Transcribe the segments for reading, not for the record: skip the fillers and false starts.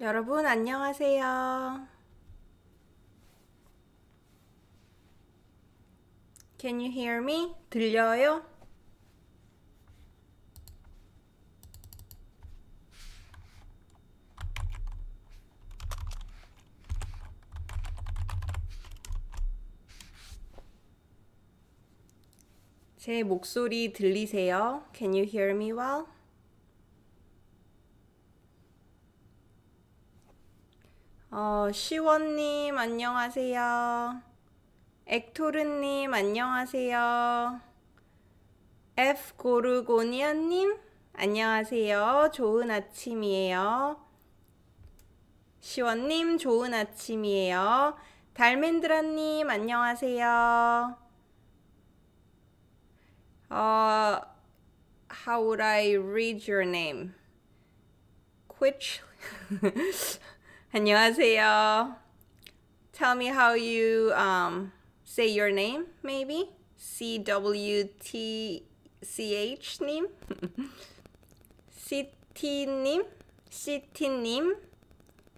여러분 안녕하세요. Can you hear me? 들려요? 제 목소리 들리세요? Can you hear me well? 시원님 안녕하세요. 엑토르님 안녕하세요. F 고르고니아님 안녕하세요. 좋은 아침이에요. 시원님 좋은 아침이에요. 달맨드라님 안녕하세요. How would I read your name? Which? 안녕하세요. Tell me how you say your name, maybe? CWTCH님? CT님? CT님?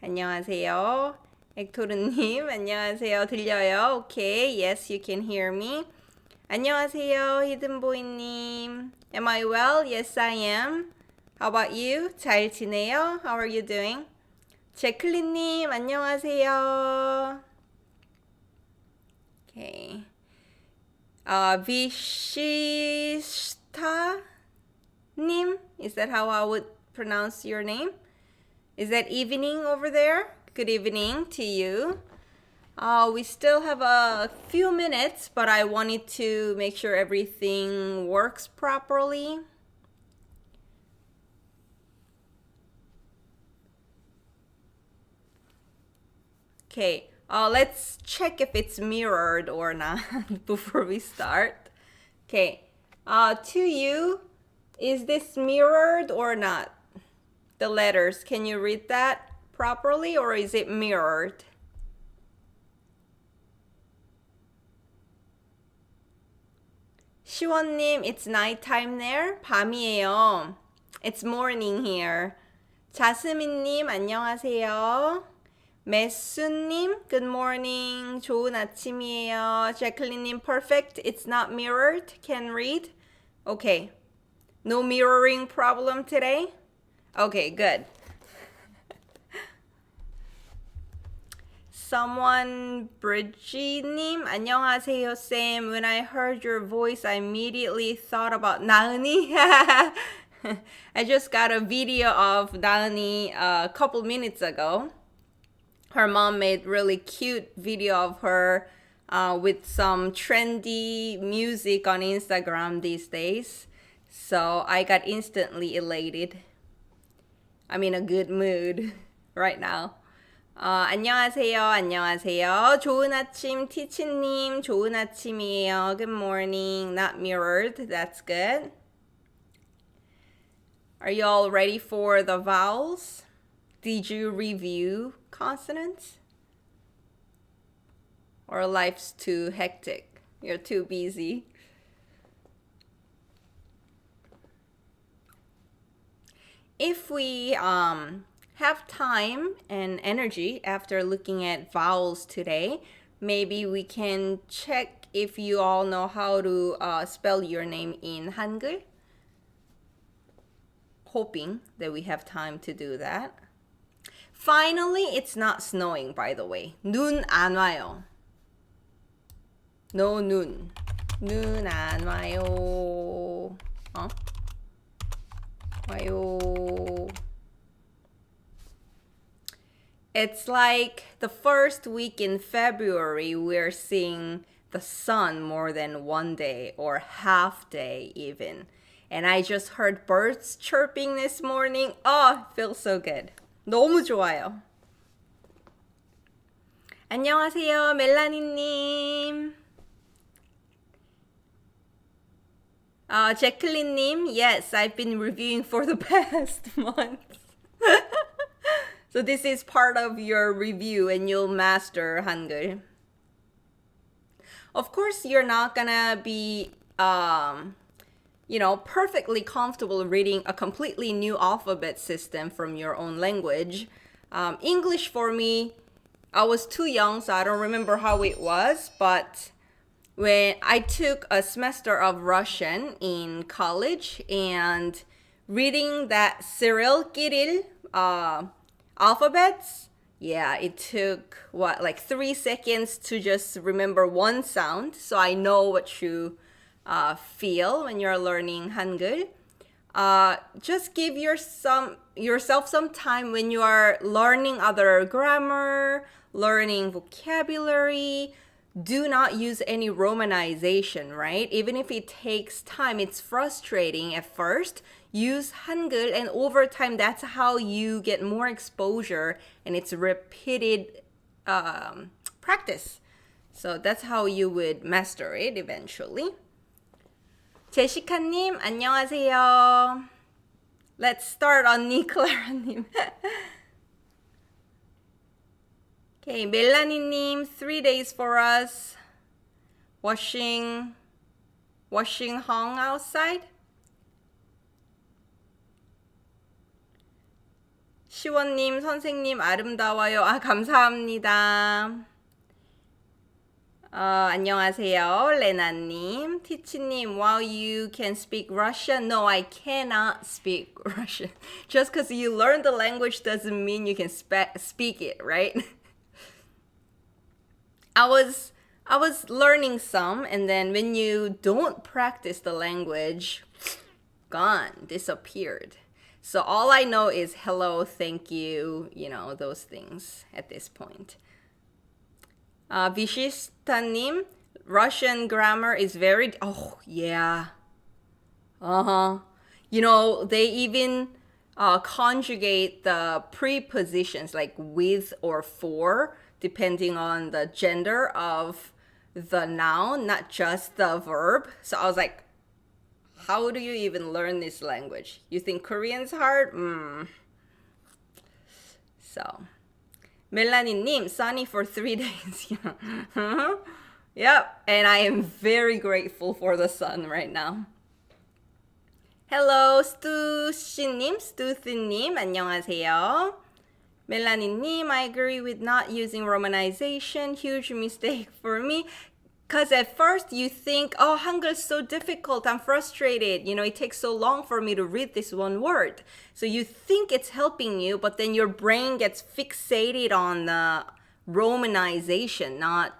안녕하세요. 엑토르님, 안녕하세요. 들려요? Okay, yes, you can hear me. 안녕하세요, 히든보이님. Am I well? Yes, I am. How about you? 잘 지내요? How are you doing? 제클린님, 안녕하세요. Okay. Vishishta-님? Is that how I would pronounce your name? Is that evening over there? Good evening to you. We still have a few minutes, but I wanted to make sure everything works properly. Okay, let's check if it's mirrored or not before we start. Okay, to you, is this mirrored or not? The letters, can you read that properly or is it mirrored? 시원님, it's nighttime there? 밤이에요. It's morning here. 자스민님, 안녕하세요. 메수님, good morning. 좋은 아침이에요. 제클린님, perfect. It's not mirrored. Can read. Okay. No mirroring problem today? Okay, good. Someone, Bridgie님, 안녕하세요, Sam. When I heard your voice, I immediately thought about 나은이. I just got a video of 나은이 a couple minutes ago. Her mom made really cute video of her with some trendy music on Instagram these days. So I got instantly elated. I'm in a good mood right now. 안녕하세요. 안녕하세요. 좋은 아침, 티치님. 좋은 아침이에요. Good morning. Not mirrored. That's good. Are you all ready for the vowels? Did you review consonants? Or life's too hectic? You're too busy? If we have time and energy after looking at vowels today, maybe we can check if you all know how to spell your name in Hangeul. Hoping that we have time to do that. Finally, it's not snowing, by the way. 눈 안 와요. No 눈. 눈 안 와요. 와요. It's like the first week in February, we're seeing the sun more than one day or half day even. And I just heard birds chirping this morning. Oh, it feels so good. 너무 좋아요. 안녕하세요, 멜라니님. 제클린님, yes, I've been reviewing for the past month. So this is part of your review and you'll master Hangul. Of course, you're not gonna be, perfectly comfortable reading a completely new alphabet system from your own language. English for me, I was too young, so I don't remember how it was, but when I took a semester of Russian in college and reading that Cyril Kiril alphabets, yeah, it took like 3 seconds to just remember one sound, so I know what you feel when you're learning Hangul. Just give yourself some time when you are learning other grammar, learning vocabulary. Do not use any romanization, right? Even if it takes time, it's frustrating at first. Use Hangul, and over time, that's how you get more exposure, and it's repeated practice. So that's how you would master it eventually. 제시카님, 안녕하세요. Let's start on 니클라라님. Okay, 멜라니님, 3 days for us. Washing hung outside. 시원님, 선생님 아름다워요. 감사합니다. 안녕하세요, 레나님. 티치님, wow, you can speak Russian? No, I cannot speak Russian. Just because you learn the language doesn't mean you can speak it, right? I was learning some, and then when you don't practice the language, gone, disappeared. So all I know is hello, thank you, those things at this point. Vishishtanim, Russian grammar is very, oh yeah. They even conjugate the prepositions like with or for, depending on the gender of the noun, not just the verb. So I was like, how do you even learn this language? You think Korean's hard? So, Melanie-nim, sunny for 3 days. Yep, and I am very grateful for the sun right now. Hello, Stushim, Stuthinim, 안녕하세요. Melanie-nim, I agree with not using romanization. Huge mistake for me. Because at first you think, oh, Hangul is so difficult. I'm frustrated. It takes so long for me to read this one word. So you think it's helping you, but then your brain gets fixated on the romanization, not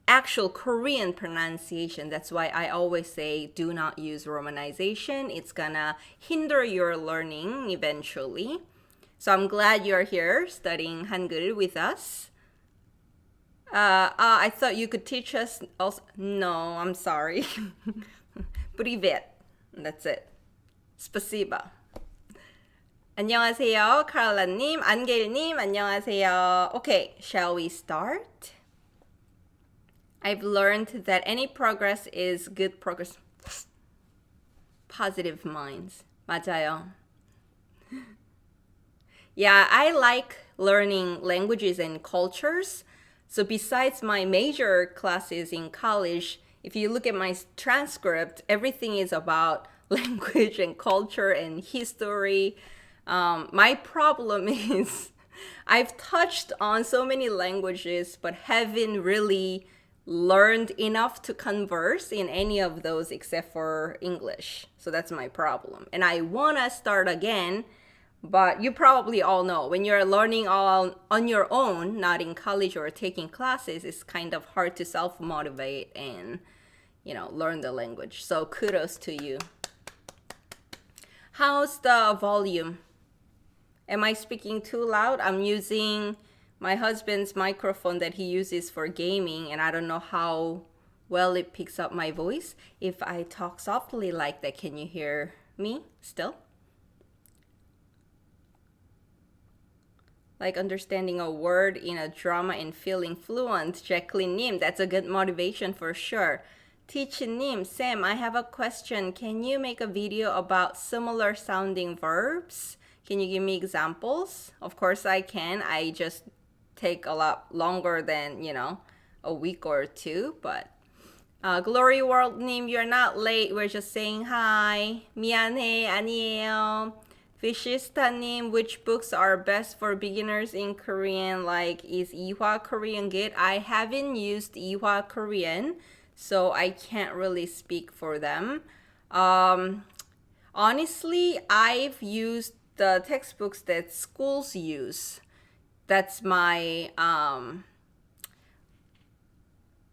actual Korean pronunciation. That's why I always say do not use romanization. It's gonna hinder your learning eventually. So I'm glad you're here studying Hangul with us. I thought you could teach us also. No, I'm sorry. Privet. That's it. Spasiba. 안녕하세요, 카를라님, 안겔님, 안녕하세요. Okay, shall we start? I've learned that any progress is good progress. Positive minds. 맞아요. Yeah, I like learning languages and cultures. So besides my major classes in college, if you look at my transcript, everything is about language and culture and history. My problem is I've touched on so many languages, but haven't really learned enough to converse in any of those except for English. So that's my problem. And I want to start again. But you probably all know when you're learning all on your own, not in college or taking classes, it's kind of hard to self-motivate and, learn the language. So kudos to you. How's the volume? Am I speaking too loud? I'm using my husband's microphone that he uses for gaming, and I don't know how well it picks up my voice. If I talk softly like that, can you hear me still? Like understanding a word in a drama and feeling fluent. Jacqueline Nim, that's a good motivation for sure. Teaching Nim, Sam, I have a question. Can you make a video about similar sounding verbs? Can you give me examples? Of course I can. I just take a lot longer than, a week or two. But Glory World Nim, you're not late. We're just saying hi. 미안해, 아니에요. Vishista님, which books are best for beginners in Korean? Like, is Ihwa Korean good? I haven't used Ihwa Korean, so I can't really speak for them. Honestly, I've used the textbooks that schools use. That's my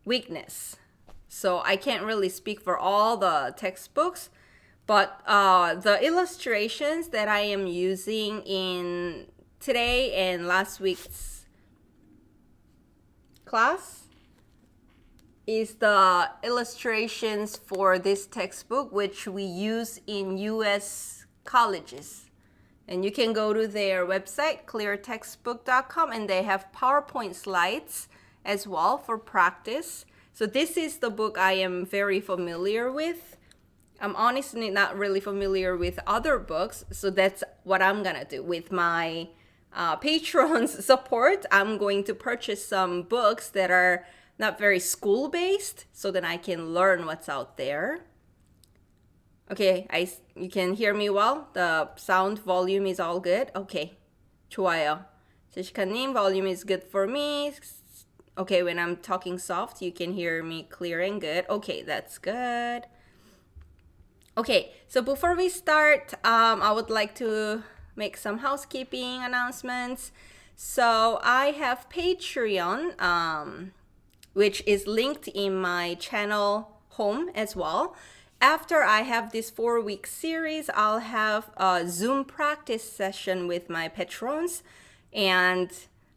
weakness. So I can't really speak for all the textbooks, but the illustrations that I am using in today and last week's class is the illustrations for this textbook, which we use in US colleges. And you can go to their website, cleartextbook.com, and they have PowerPoint slides as well for practice. So this is the book I am very familiar with. I'm honestly not really familiar with other books, so that's what I'm gonna do. With my patrons' support, I'm going to purchase some books that are not very school-based, so that I can learn what's out there. Okay, you can hear me well? The sound volume is all good? Okay, 좋아요. 제시카님, volume is good for me. Okay, when I'm talking soft, you can hear me clear and good. Okay, that's good. Okay, so before we start, I would like to make some housekeeping announcements. So I have Patreon, which is linked in my channel home as well. After I have this 4-week series, I'll have a Zoom practice session with my patrons, and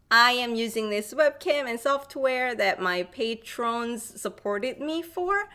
I am using this webcam and software that my patrons supported me for.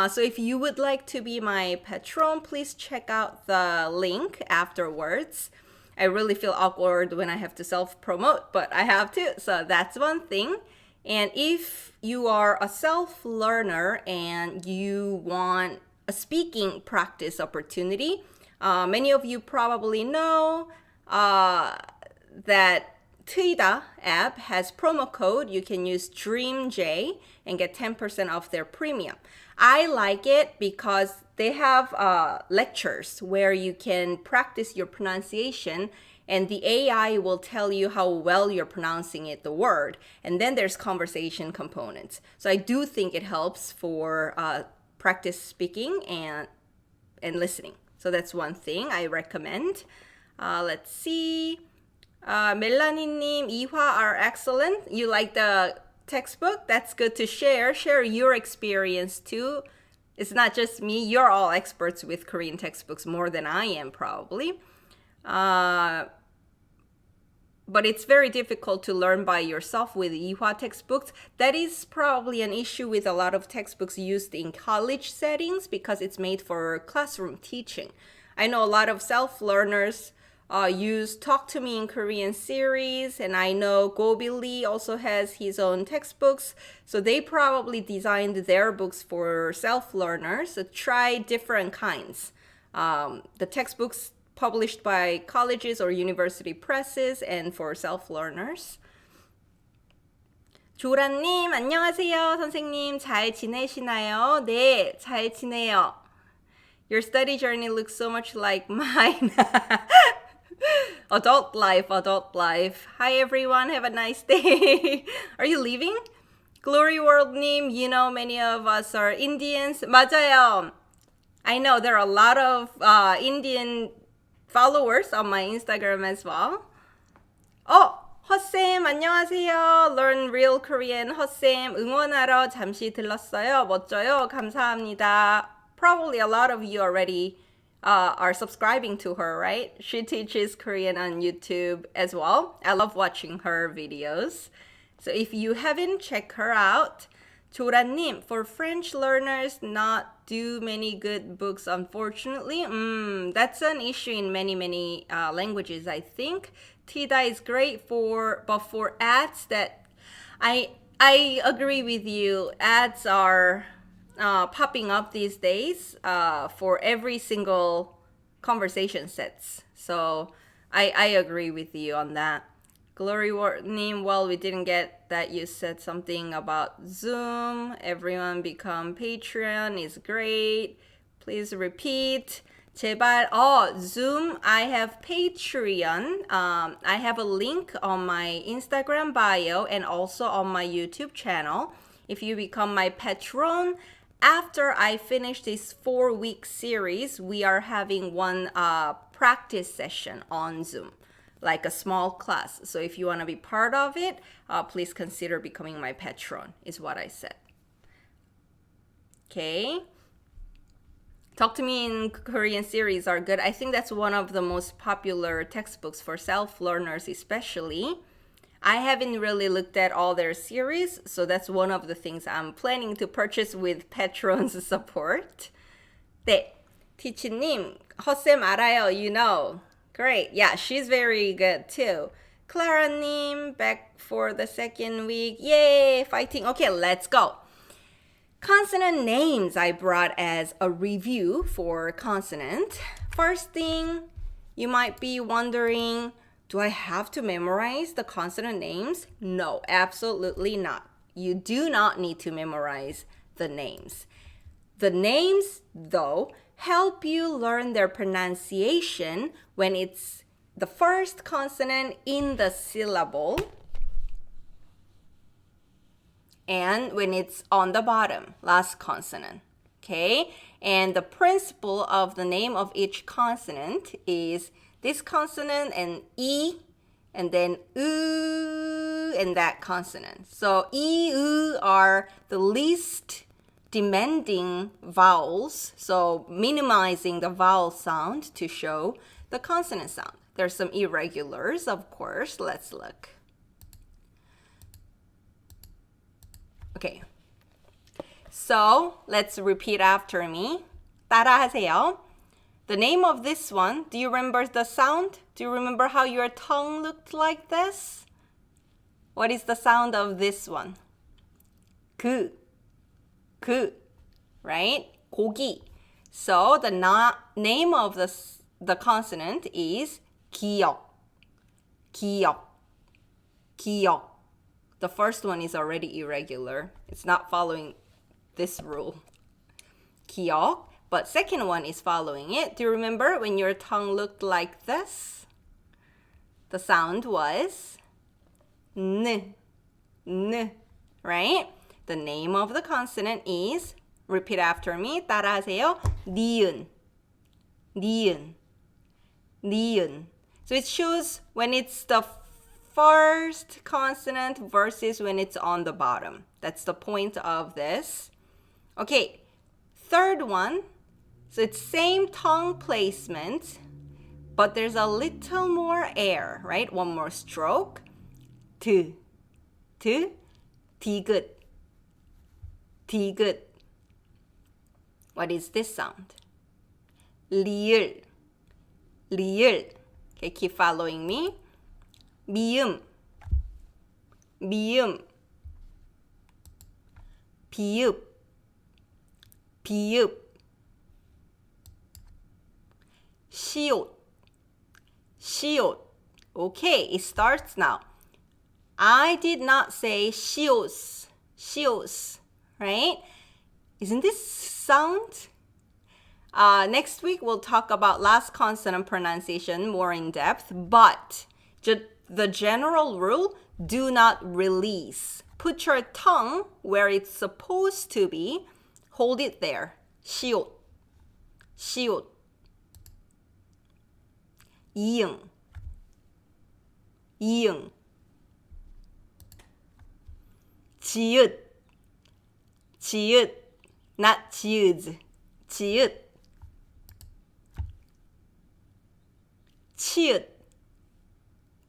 So if you would like to be my patron, please check out the link afterwards. I really feel awkward when I have to self-promote, but I have to, so that's one thing. And if you are a self-learner and you want a speaking practice opportunity, many of you probably know that Tida app has promo code. You can use DREAMJ and get 10% off their premium. I like it because they have lectures where you can practice your pronunciation, and the AI will tell you how well you're pronouncing it, the word. And then there's conversation components. So I do think it helps for practice speaking and listening. So that's one thing I recommend. Let's see. Melanie-님, Ihwa are excellent. You like the textbook? That's good to share. Share your experience too. It's not just me. You're all experts with Korean textbooks more than I am probably. But it's very difficult to learn by yourself with Ihwa textbooks. That is probably an issue with a lot of textbooks used in college settings because it's made for classroom teaching. I know a lot of self-learners use Talk to Me in Korean series, and I know Gobi Lee also has his own textbooks, so they probably designed their books for self-learners. So try different kinds. The textbooks published by colleges or university presses and for self-learners. 조란님, 안녕하세요. 선생님, 잘 지내시나요? 네, 잘 지내요. Your study journey looks so much like mine. Adult life. Hi everyone, have a nice day. Are you leaving? Glory World님, you know many of us are Indians. 맞아요. I know there are a lot of Indian followers on my Instagram as well. 허쌤 안녕하세요. Learn Real Korean 허쌤 응원하러 잠시 들렀어요. 멋져요. 감사합니다. Probably a lot of you already are subscribing to her, right? She teaches Korean on YouTube as well. I love watching her videos. So if you haven't, check her out. 조라님, for French learners, not do many good books, unfortunately. That's an issue in many languages, I think. Tida is great but for ads that I agree with you. Ads are popping up these days for every single conversation sets. So I agree with you on that. Glory name, well, we didn't get that you said something about Zoom. Everyone become Patreon is great. Please repeat. 제발, Zoom, I have Patreon. I have a link on my Instagram bio and also on my YouTube channel. If you become my patron, after I finish this 4-week series, we are having one practice session on Zoom, like a small class. So if you want to be part of it, please consider becoming my patron, is what I said. Okay. Talk to Me in Korean series are good. I think that's one of the most popular textbooks for self-learners especially. I haven't really looked at all their series, so that's one of the things I'm planning to purchase with Patron's support. 네, 티치님, 허쌤 알아요, you know. Great, yeah, she's very good too. Clara님, back for the second week. Yay, fighting. Okay, let's go. Consonant names I brought as a review for consonant. First thing, you might be wondering, do I have to memorize the consonant names? No, absolutely not. You do not need to memorize the names. The names, though, help you learn their pronunciation when it's the first consonant in the syllable and when it's on the bottom, last consonant, okay? And the principle of the name of each consonant is this consonant and E, and then U, and that consonant. So E, U are the least demanding vowels, so minimizing the vowel sound to show the consonant sound. There's some irregulars, of course. Let's look. Okay, so let's repeat after me. 따라하세요. The name of this one, do you remember the sound? Do you remember how your tongue looked like this? What is the sound of this one? 그, right? 고기. So the name of the consonant is 기역. The first one is already irregular. It's not following this rule. 기역. But second one is following it. Do you remember when your tongue looked like this? The sound was n, right? The name of the consonant is, repeat after me, 따라하세요. 니은. So it shows when it's the first consonant versus when it's on the bottom. That's the point of this. Okay, third one. So it's same tongue placement, but there's a little more air, right? One more stroke. 디귿. What is this sound? 리을. Okay, keep following me. 미음. 비읍. 시옷. Okay, it starts now. I did not say 시옷, right? Isn't this sound? Next week, we'll talk about last consonant pronunciation more in depth, but the general rule, do not release. Put your tongue where it's supposed to be. Hold it there. 시옷. 이응. 지읒. Not 지읒. 지읒.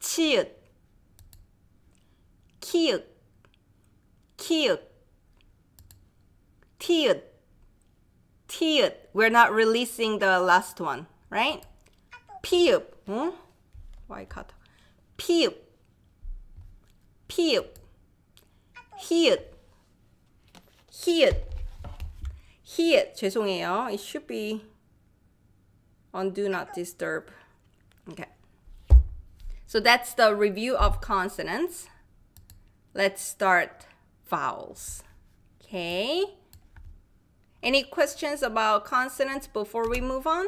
치읓. 키읔. 티읕. We're not releasing the last one, right? 피읍. Why cut? 피읍. 히읗. 죄송해요. It should be on do not disturb. Okay. So that's the review of consonants. Let's start vowels. Okay. Any questions about consonants before we move on?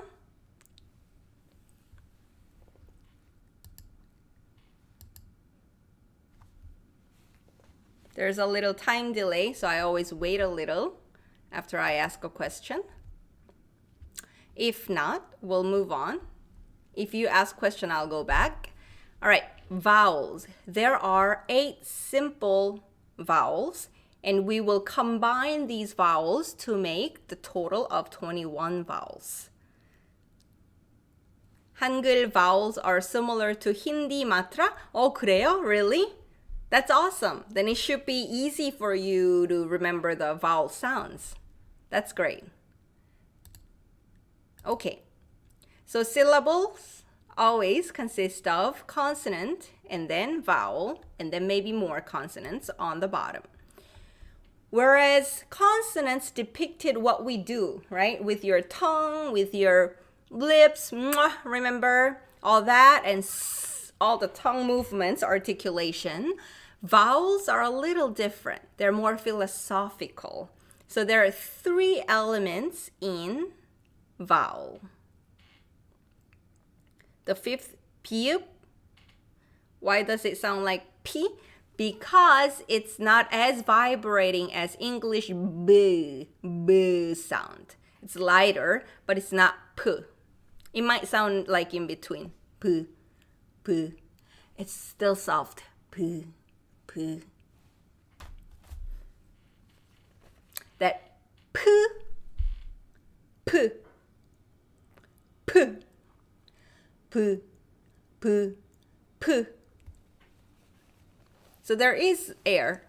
There's a little time delay, so I always wait a little after I ask a question. If not, we'll move on. If you ask a question, I'll go back. All right, vowels. There are 8 simple vowels, and we will combine these vowels to make the total of 21 vowels. Hangul vowels are similar to Hindi matra. Oh, 그래요? Really? That's awesome. Then it should be easy for you to remember the vowel sounds. That's great. Okay, so syllables always consist of consonant and then vowel and then maybe more consonants on the bottom. Whereas consonants depicted what we do, right? With your tongue, with your lips, remember all that, and all the tongue movements, articulation. Vowels are a little different. They're more philosophical. So there are 3 elements in vowel. The 5th, piup. Why does it sound like P? Because it's not as vibrating as English b sound. It's lighter, but it's not p. It might sound like in between. P. It's still soft. P. That p. So there is air,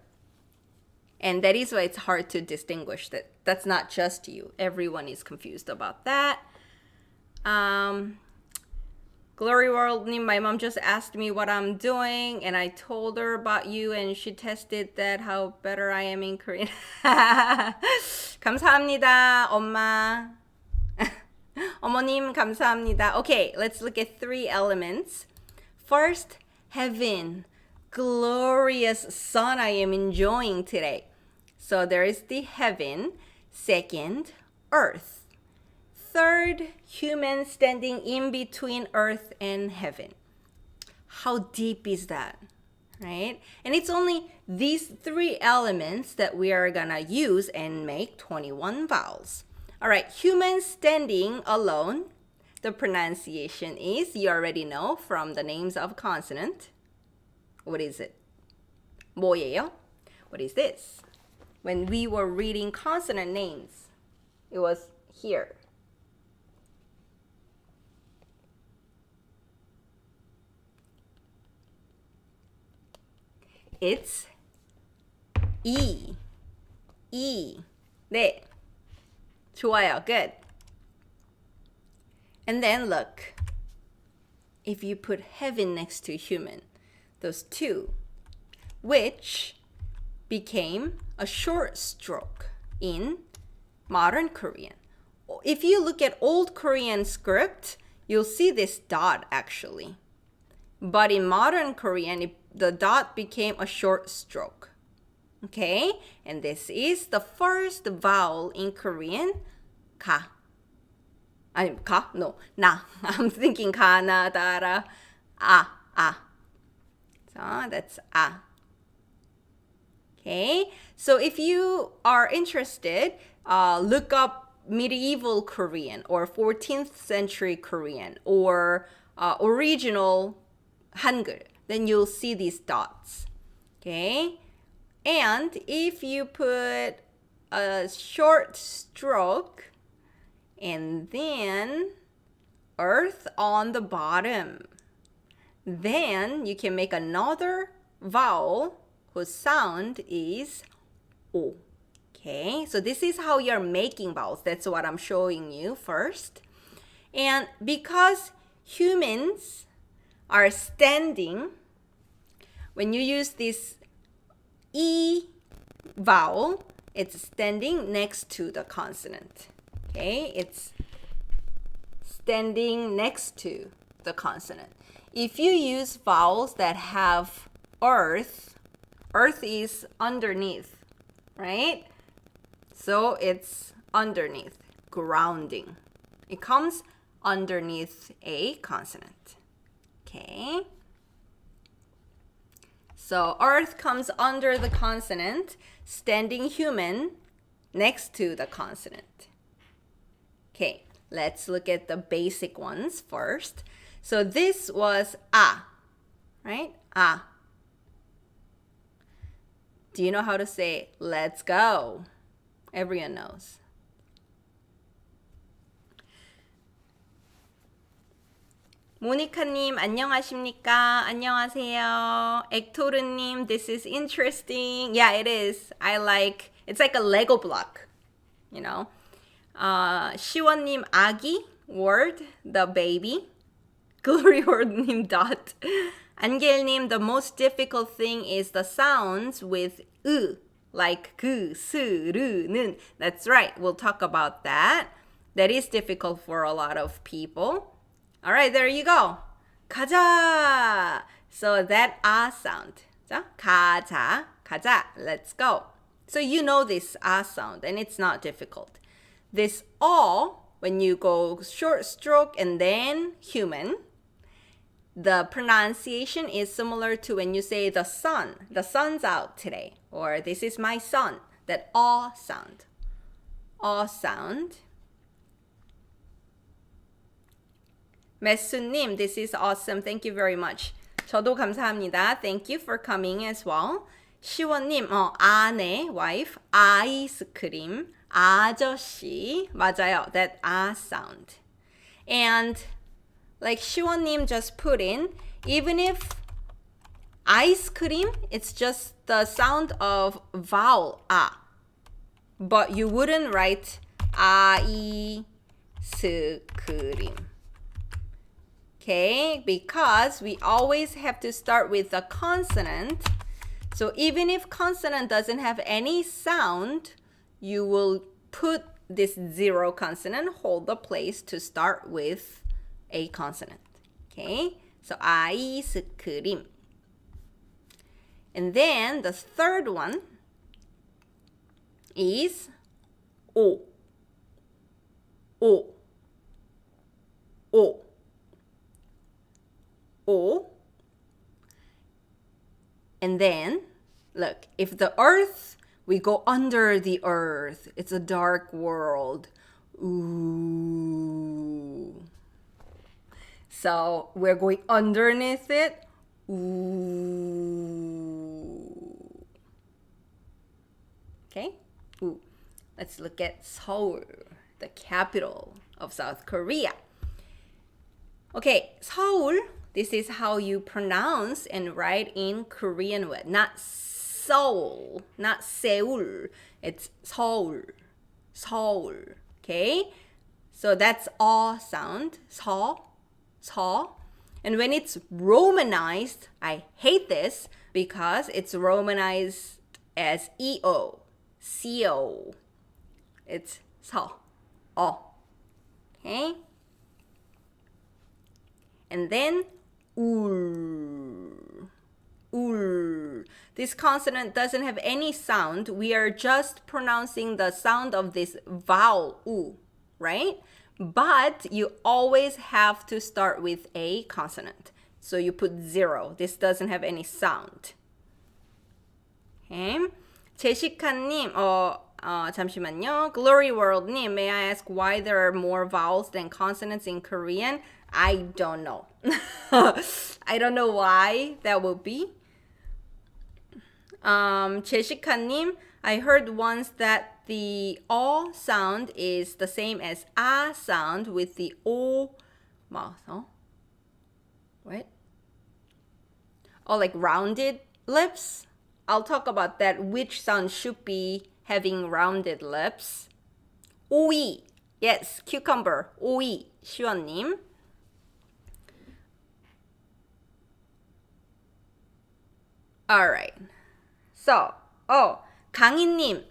and that is why it's hard to distinguish that. That's not just you. Everyone is confused about that. Glory World, my mom just asked me what I'm doing, and I told her about you, and she tested that how better I am in Korean. 감사합니다, 엄마. 어머님, 감사합니다. Okay, let's look at 3 elements. First, heaven. Glorious sun I am enjoying today. So there is the heaven. Second, earth. Third, human standing in between earth and heaven. How deep is that? Right? And it's only these 3 elements that we are gonna use and make 21 vowels. All right, human standing alone. The pronunciation is, you already know from the names of consonant. What is it? 뭐예요? What is this? When we were reading consonant names, it was here. It's E. 네. 좋아요. Good. And then look. If you put heaven next to human, those 2, which became a short stroke in modern Korean. If you look at old Korean script, you'll see this dot actually. But in modern Korean, the dot became a short stroke. Okay? And this is the first vowel in Korean, 가. 가? No, na. I'm thinking ka, na, dara, a. So that's a. Okay? So if you are interested, look up medieval Korean or 14th century Korean or original Hangeul. Then you'll see these dots. Okay? And if you put a short stroke and then earth on the bottom, then you can make another vowel whose sound is O. Okay? So this is how you're making vowels. That's what I'm showing you first. And because humans are standing, when you use this E vowel, it's standing next to the consonant. Okay? It's standing next to the consonant. If you use vowels that have earth is underneath, right? So it's underneath, grounding. It comes underneath a consonant. Okay? So earth comes under the consonant, standing human next to the consonant. Okay, let's look at the basic ones first. So this was a, right? A. Do you know how to say let's go? Everyone knows. 모니카님 안녕하십니까? 안녕하세요. 엑토르님, this is interesting. Yeah, it is. It's like a Lego block, you know. 시원님 아기, word, the baby. gloryworld님 dot. 안겔님, the most difficult thing is the sounds with 으, like 그, 스, 르, 는. That's right, we'll talk about that. That is difficult for a lot of people. All right, there you go. 가자. So that ah sound. 자, 가자, 가자. Let's go. So you know this ah sound, and it's not difficult. This all, when you go short stroke and then human, the pronunciation is similar to when you say the sun. The sun's out today. Or this is my son. That all sound. All sound. 메수님, this is awesome. Thank you very much. 저도 감사합니다. Thank you for coming as well. 시원님, 아내, wife, 아이스크림, 아저씨. 맞아요. That ah sound. And like 시원님 just put in, even if ice cream, it's just the sound of vowel ah. But you wouldn't write 아이스크림. Okay, because we always have to start with the consonant. So even if consonant doesn't have any sound, you will put this zero consonant, hold the place to start with a consonant. Okay, so 아이스크림. And then the third one is 오. 오. 오. O. And then, look, if the earth, we go under the earth. It's a dark world. Ooh. So we're going underneath it. Ooh. Okay? Ooh. Let's look at Seoul, the capital of South Korea. Okay, Seoul. This is how you pronounce and write in Korean word. Not Seoul, not Seoul. It's Seoul, Seoul. Okay? So that's all sound. So, so. And when it's romanized, I hate this because it's romanized as EO, CO. It's so, oh. Okay? And then 울. 울. This consonant doesn't have any sound. We are just pronouncing the sound of this vowel u, right? But you always have to start with a consonant. So you put zero. This doesn't have any sound. Okay. 제시카님, 잠시만요. gloryworld님, may I ask why there are more vowels than consonants in Korean? I don't know. I don't know why that would be. 제시카님, I heard once that the O sound is the same as A sound with the O mouth. Oh? What? Oh, like rounded lips? I'll talk about that. Which sound should be having rounded lips? 오이. Yes, cucumber. 오이. 시원님. Alright. So, 강희님.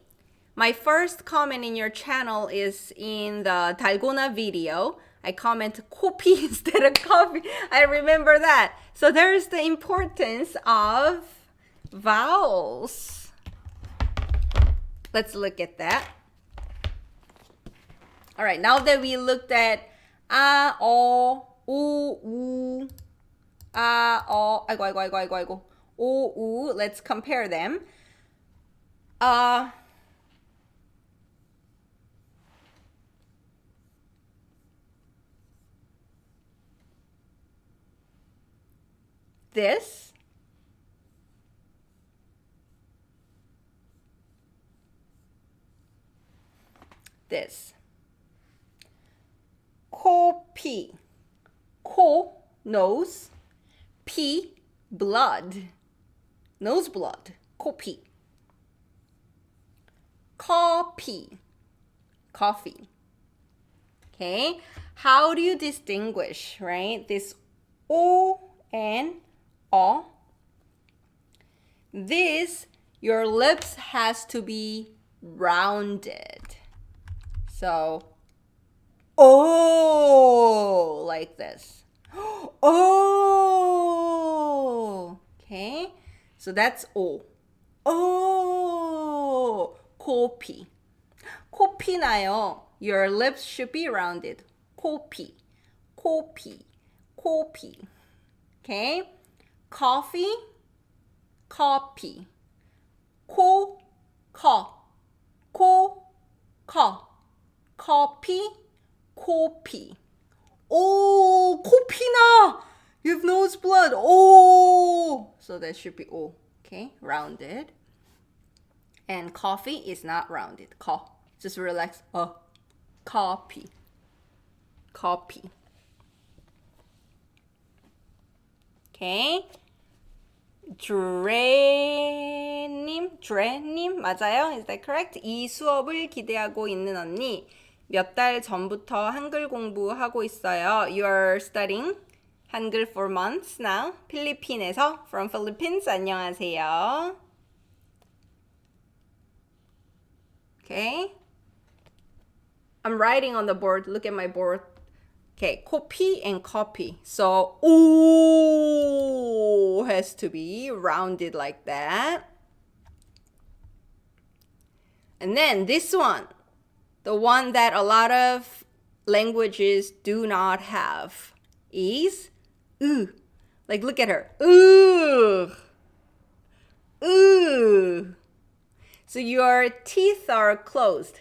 My first comment in your channel is in the 달고나 video. I comment 코피 instead of coffee. I remember that. So there's the importance of vowels. Let's look at that. All right, now that we looked at a, o, u, u, a, o, 아이고. O, U. Let's compare them. This. This. 코, 피. 코, nose. 피, blood. Nose blood. 코피. Coffee. Coffee. Okay. How do you distinguish, right? This O and O. This, your lips has to be rounded. So, oh, like this. Oh, okay. So that's O. Oh, 코피. 코피 나요. Your lips should be rounded. 코피, 코피, 코피. Okay. Coffee, coffee. 코, 커, 코, 커. Coffee, 코피. Oh, 코피나. You have nose blood. Oh, so that should be O. Okay, rounded. And coffee is not rounded. Co. Just relax. Coffee. Coffee. Okay. 드레님 맞아요? Is that correct? 이 수업을 기대하고 있는 언니. 몇 달 전부터 한글 공부하고 있어요. You are studying Hangul for months now. 필리핀에서 from Philippines. 안녕하세요. Okay. I'm writing on the board. Look at my board. Okay, 코피 and copy. So, O has to be rounded like that. And then this one, the one that a lot of languages do not have, is U. Like, look at her. Ooh. Ooh. So your teeth are closed,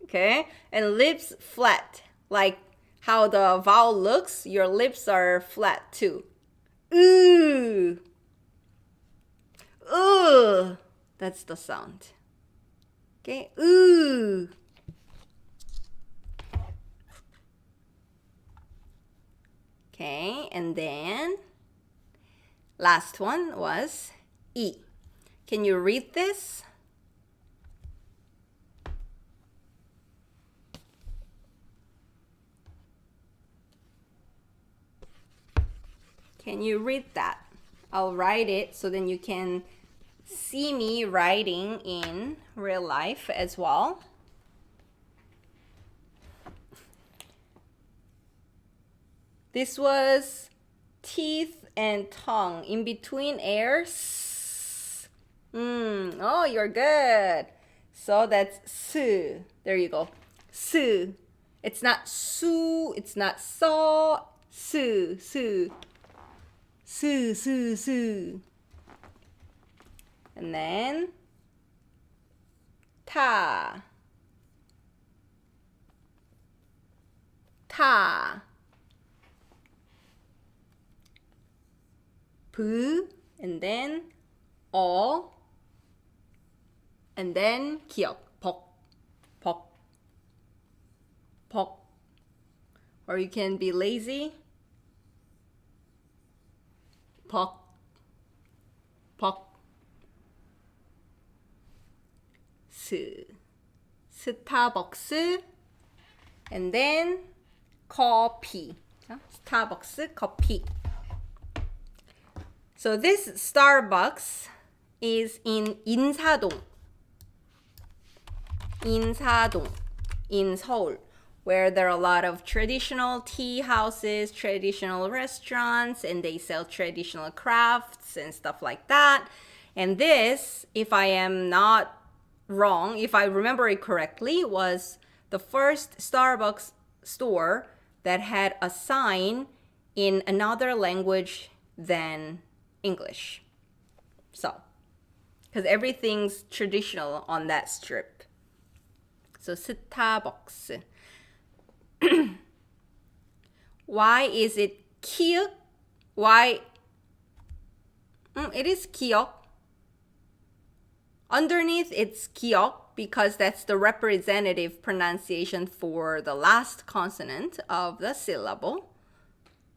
okay? And lips flat. Like how the vowel looks, your lips are flat too. Ooh. Ooh. That's the sound. Okay? Ooh. Okay, and then last one was E. Can you read this? Can you read that? I'll write it so then you can see me writing in real life as well. This was teeth and tongue. In between airs. Oh, you're good. So that's su. There you go. Su. It's not su. It's not so. Su. Su. Su. Su. Su. And then ta. Ta. 부, and then 어, and then 기억, 벅, 벅, 벅. Or you can be lazy. 벅, 벅. 스, 스타벅스, and then 커피. 스타벅스 커피. So this Starbucks is in 인사동. 인사동 in Seoul, where there are a lot of traditional tea houses, traditional restaurants, and they sell traditional crafts and stuff like that. And this, if I am not wrong, if I remember it correctly, was the first Starbucks store that had a sign in another language than English. So, because everything's traditional on that strip. So Starbucks. Why is it kiok? Why? It is kiok. Underneath it's kiok because that's the representative pronunciation for the last consonant of the syllable.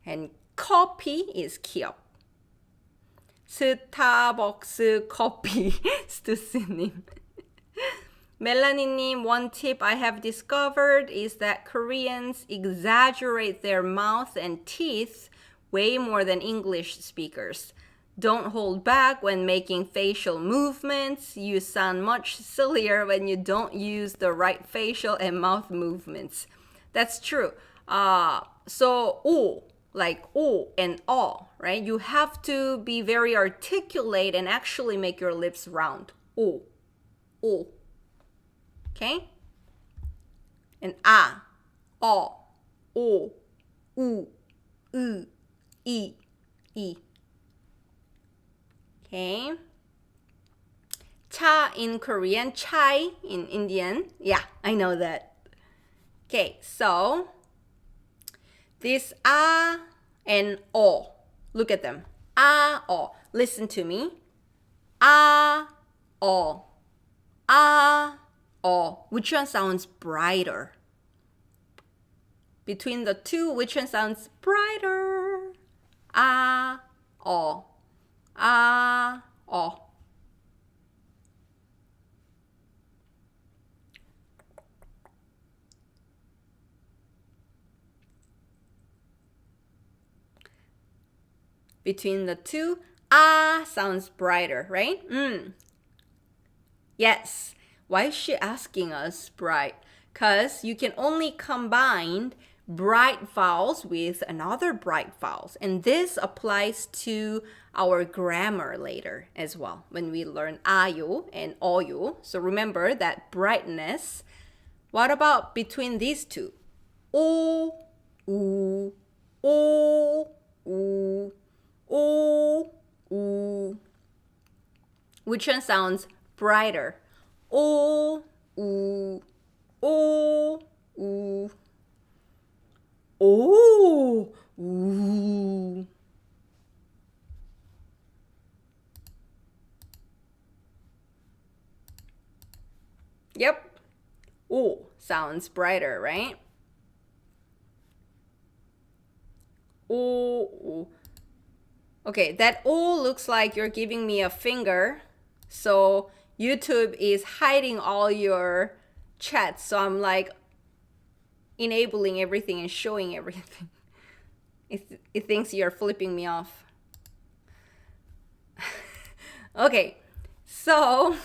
And coffee is kiok. 스타벅스 커피 스투스님. 멜라니님, one tip I have discovered is that Koreans exaggerate their mouth and teeth way more than English speakers. Don't hold back when making facial movements. You sound much sillier when you don't use the right facial and mouth movements. That's true. So, O, like O and O, right? You have to be very articulate and actually make your lips round. O, O. Okay? And A, O, O, U, U, I, I. Okay? Cha in Korean, chai in Indian. Yeah, I know that. Okay, so this A and O. Look at them. A, O. Listen to me. A, O. A, O. Which one sounds brighter? Between the two, which one sounds brighter? A, O. A, O. Between the two, A sounds brighter, right? Yes. Why is she asking us bright? Because you can only combine bright vowels with another bright vowels. And this applies to our grammar later as well when we learn ayo and oyo. So remember that brightness. What about between these two? O, U, O, U, O, U. Which one sounds brighter? O, U, O, U. Oh, ooh. Yep. O sounds brighter, right? O. Okay, that O looks like you're giving me a finger. So YouTube is hiding all your chats. So I'm like enabling everything and showing everything. It thinks you're flipping me off. Okay, so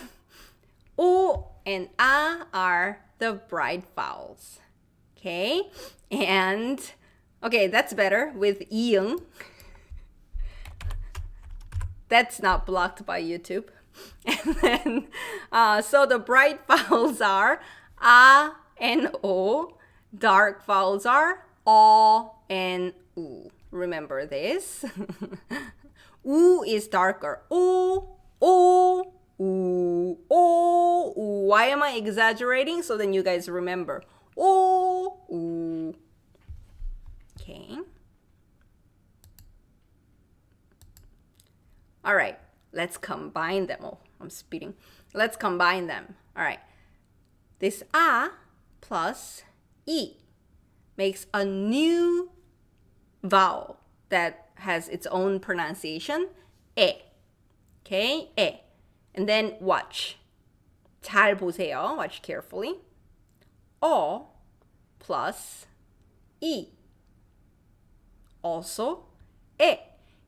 O and A are the bright vowels. Okay, and okay, that's better with iung. That's not blocked by YouTube. And then, so the bright vowels are A and O. Dark vowels are O and U. Remember this. U is darker. O, O, U, O, U. Why am I exaggerating? So then you guys remember. O, U. Okay. All right, let's combine them. Oh, I'm speeding. Let's combine them. All right. This A plus E makes a new vowel that has its own pronunciation. E. Okay, E. And then watch. 잘 보세요. Watch carefully. O plus E. Also E.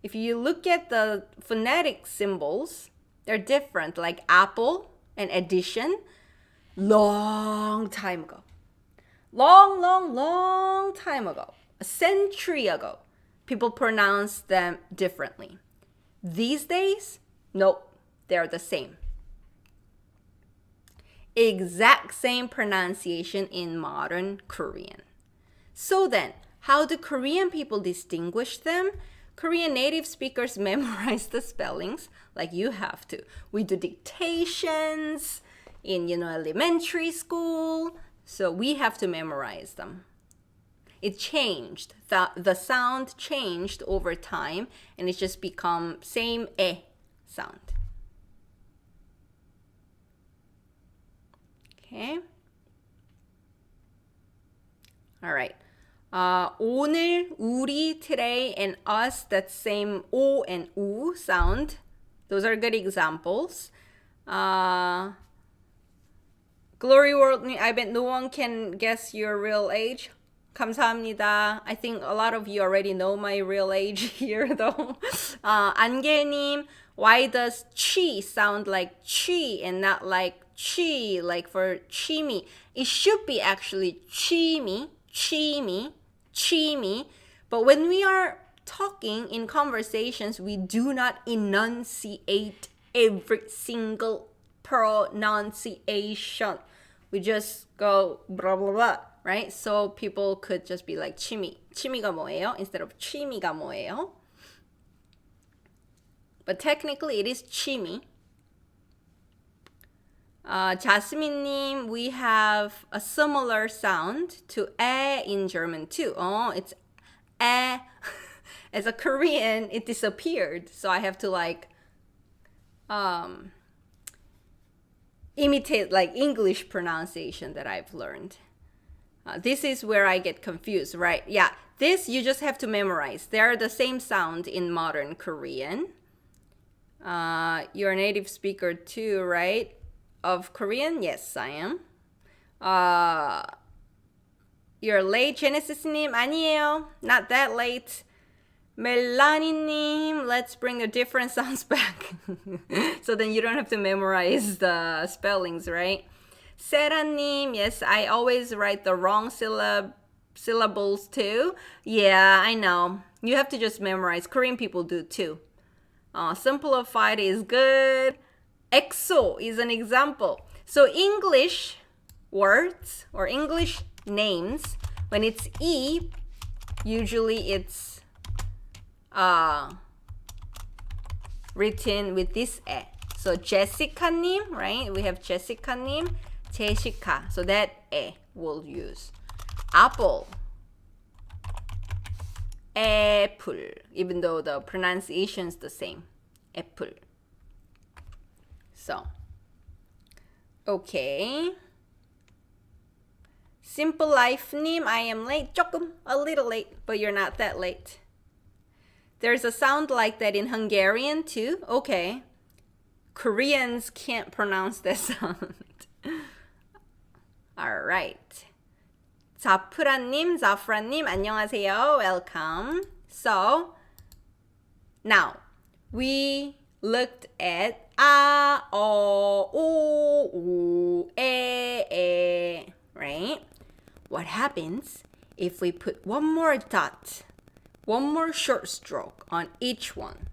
If you look at the phonetic symbols, they're different, like apple and addition. Long time ago. Long time ago, a century ago, people pronounce them differently. These days, nope, they're the same. Exact same pronunciation in modern Korean. So then, how do Korean people distinguish them? Korean native speakers memorize the spellings like you have to. We do dictations in, elementary school, so we have to memorize them. It changed. The sound changed over time, and it's just become same 에 sound. Okay. All right. 오늘, 우리, today, and us, that same O and U sound. Those are good examples. Glory World, I bet no one can guess your real age. 감사합니다. I think a lot of you already know my real age here though. 안개님, why does chi sound like chi and not like chi, like for chimi? It should be actually chimi, chimi, chimi. But when we are talking in conversations, we do not enunciate every single pronunciation. We just go blah blah blah, right? So people could just be like chimi. chimi가 뭐예요? Instead of chimi가 뭐예요? But technically it is chimi. Jasmine님, we have a similar sound to 에 in German too. Oh, it's 에. As a Korean, it disappeared. So I have to imitate English pronunciation that I've learned. This is where I get confused, right? Yeah, this you just have to memorize. They are the same sound in modern Korean. You're a native speaker too, right? Of Korean? Yes, I am. You're late, Genesis님? 아니에요. Not that late. 멜라니님, let's bring the different sounds back. So then you don't have to memorize the spellings, right? 세라님, yes, I always write the wrong syllables too. Yeah, I know. You have to just memorize. Korean people do too. Simplified is good. EXO is an example. So English words or English names, when it's E, usually it's written with this 에. So Jessica-님, right? We have Jessica-님, Jessica. So that 에 we'll use. Apple, apple, even though the pronunciation is the same. Apple. So, okay. Simple Life-님, I am late. 조금, a little late, but you're not that late. There's a sound like that in Hungarian too. Okay. Koreans can't pronounce that sound. All right. 자프라님, 자프라님, 안녕하세요. Welcome. So, now, we looked at a, o, u, e, right? What happens if we put one more dot, one more short stroke on each one?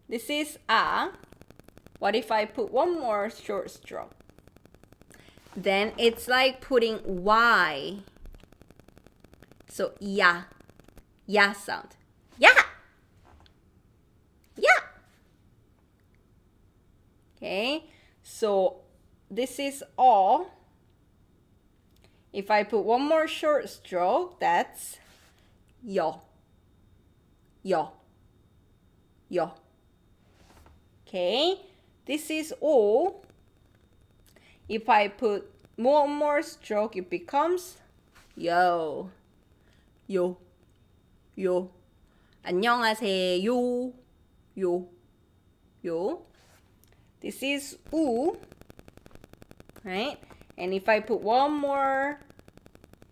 This is a. What if I put one more short stroke? Then it's like putting Y. So, ya. Ya sound. Ya! Ya! Okay, so this is all. If I put one more short stroke, that's yo. Yo. Yo. Okay, this is O. If I put one more stroke, it becomes yo. Yo. Yo. 안녕하세요. Yo. Yo. This is U. Right? And if I put one more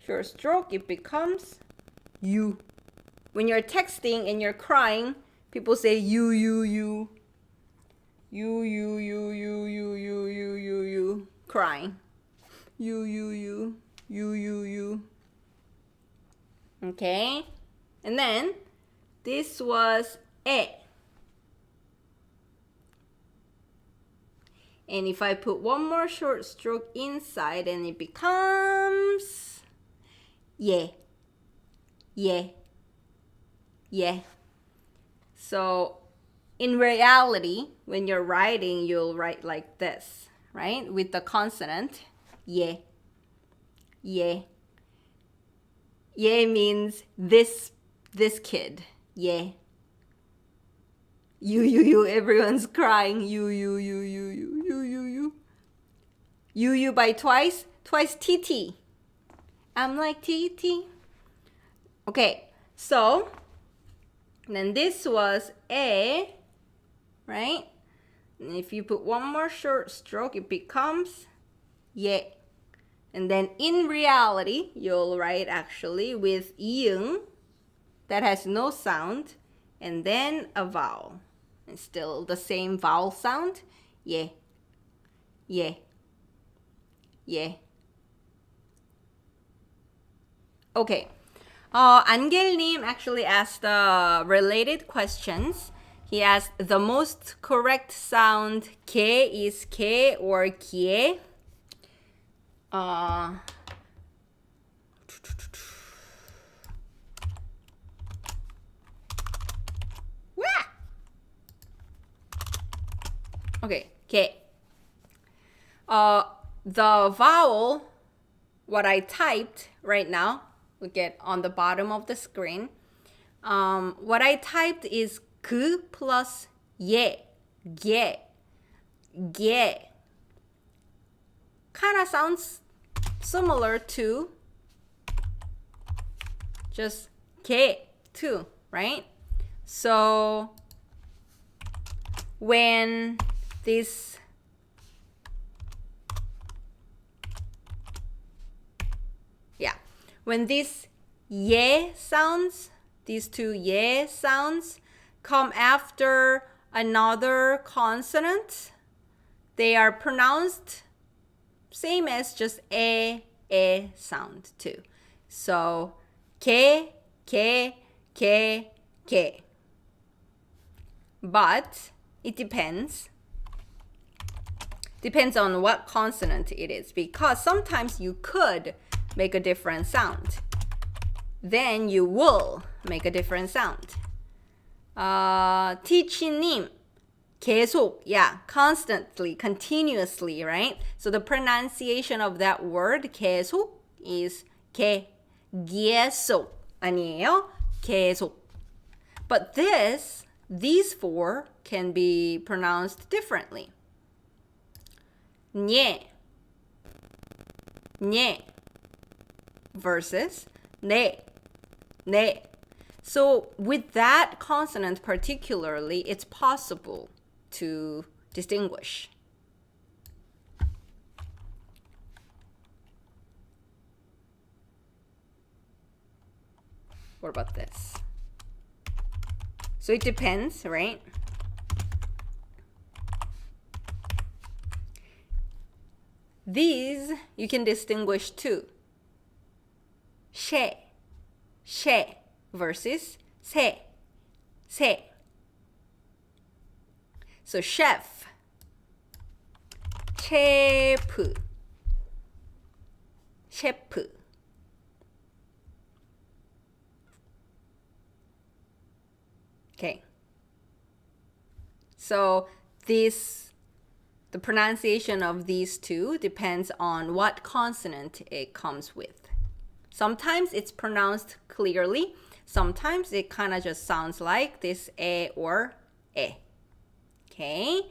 short stroke, it becomes you. When you're texting and you're crying, people say you. You, crying. You. Okay? And then, this was 에. And if I put one more short stroke inside, and it becomes yeah, yeah, yeah. So in reality, when you're writing, you'll write like this, right? With the consonant, yeah, yeah. Yeah means this kid, yeah. You, everyone's crying. You by twice TT. I'm like TT. Okay, so then this was A, right? And if you put one more short stroke, it becomes yeah. And then in reality, you'll write actually with iung that has no sound, and then a vowel. And still the same vowel sound. Yeah, yeah, yeah. Okay. Angel님 actually asked related questions. He asked the most correct sound 게 is 게 or kie. Okay, 게. The vowel, what I typed right now, look at on the bottom of the screen. What I typed is 그 plus 예, 게, 게. Kind of sounds similar to just 게 too, right? So when this when these ye sounds, these two ye sounds come after another consonant, they are pronounced same as just e sound too. So ke, ke, ke, ke. But it depends on what consonant it is, because sometimes you could make a different sound. Then you will make a different sound. Teaching 계속, yeah, constantly, continuously, right? So the pronunciation of that word 계속 is 계속 아니에요? 계속. But these four can be pronounced differently. nye versus ne. So with that consonant particularly, it's possible to distinguish. What about this? So it depends, right? These you can distinguish too. 셰 versus 세. So chef, 셰프. Okay. So the pronunciation of these two depends on what consonant it comes with. Sometimes it's pronounced clearly. Sometimes it kind of just sounds like this e or e. Okay?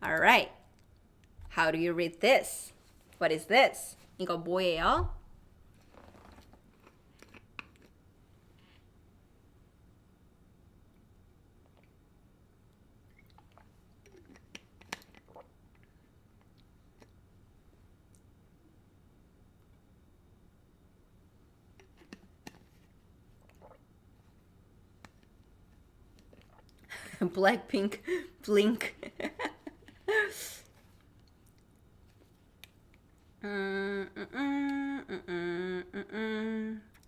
All right. How do you read this? What is this? 이거 뭐예요? Blackpink, blink.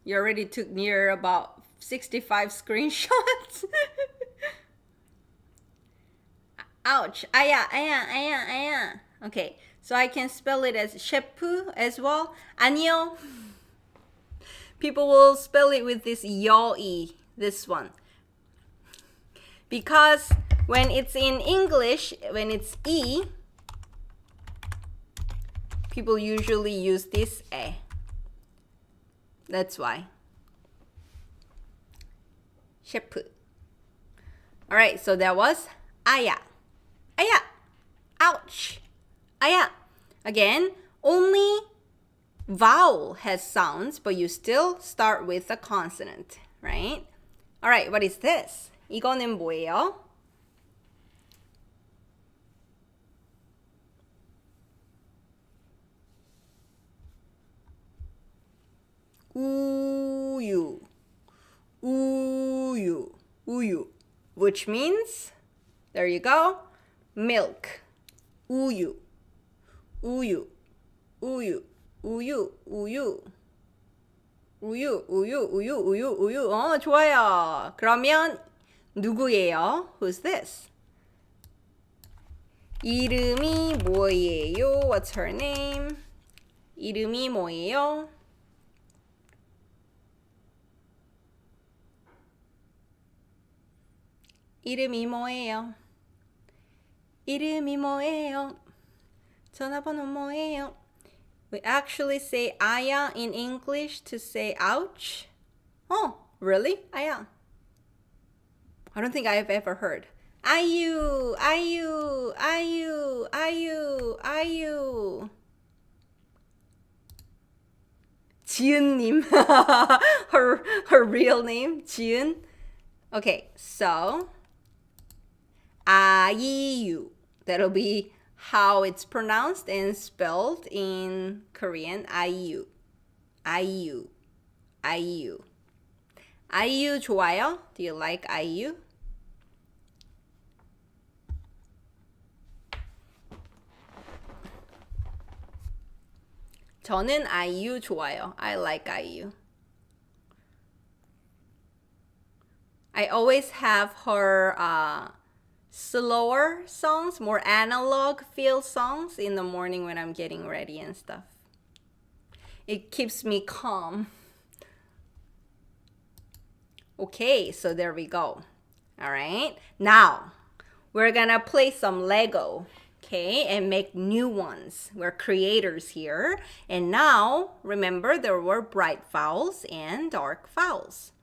You already took near about 65 screenshots. Ouch. Aya. Okay, so I can spell it as 셰프 as well. 아니요. People will spell it with this 여이, this one. Because when it's in English, when it's E, people usually use this 에. That's why. 셰프. Alright, so that was 아야. 아야. Ouch. 아야. Again, only vowel has sounds, but you still start with a consonant, right? Alright, what is this? 이거는 뭐예요? 우유. 우유. 우유. Which means, there you go, milk. 우유. 우유. 우유. 우유. 우유. 우유. 우유. 우유. 우유. 우유. 좋아요. 그러면 누구예요? Who's this? 이름이 뭐예요? What's her name? 이름이 뭐예요? 이름이 뭐예요? 이름이 뭐예요? 전화번호 뭐예요? We actually say 아야 in English to say ouch. Oh, really? 아야. I don't think I've ever heard. 아유, 아유, 아유, 아유, 아유. 지은님. her real name, 지은. Okay, so 아이유. That'll be how it's pronounced and spelled in Korean. 아이유. 아이유. 아이유. 아이유 좋아요? Do you like 아이유? 저는 아이유 좋아요. I like 아이유. I always have her slower songs, more analog feel songs in the morning when I'm getting ready and stuff. It keeps me calm. Okay, so there we go. All right, now we're gonna play some Lego, okay, and make new ones. We're creators here. And now, remember, there were bright vowels and dark vowels.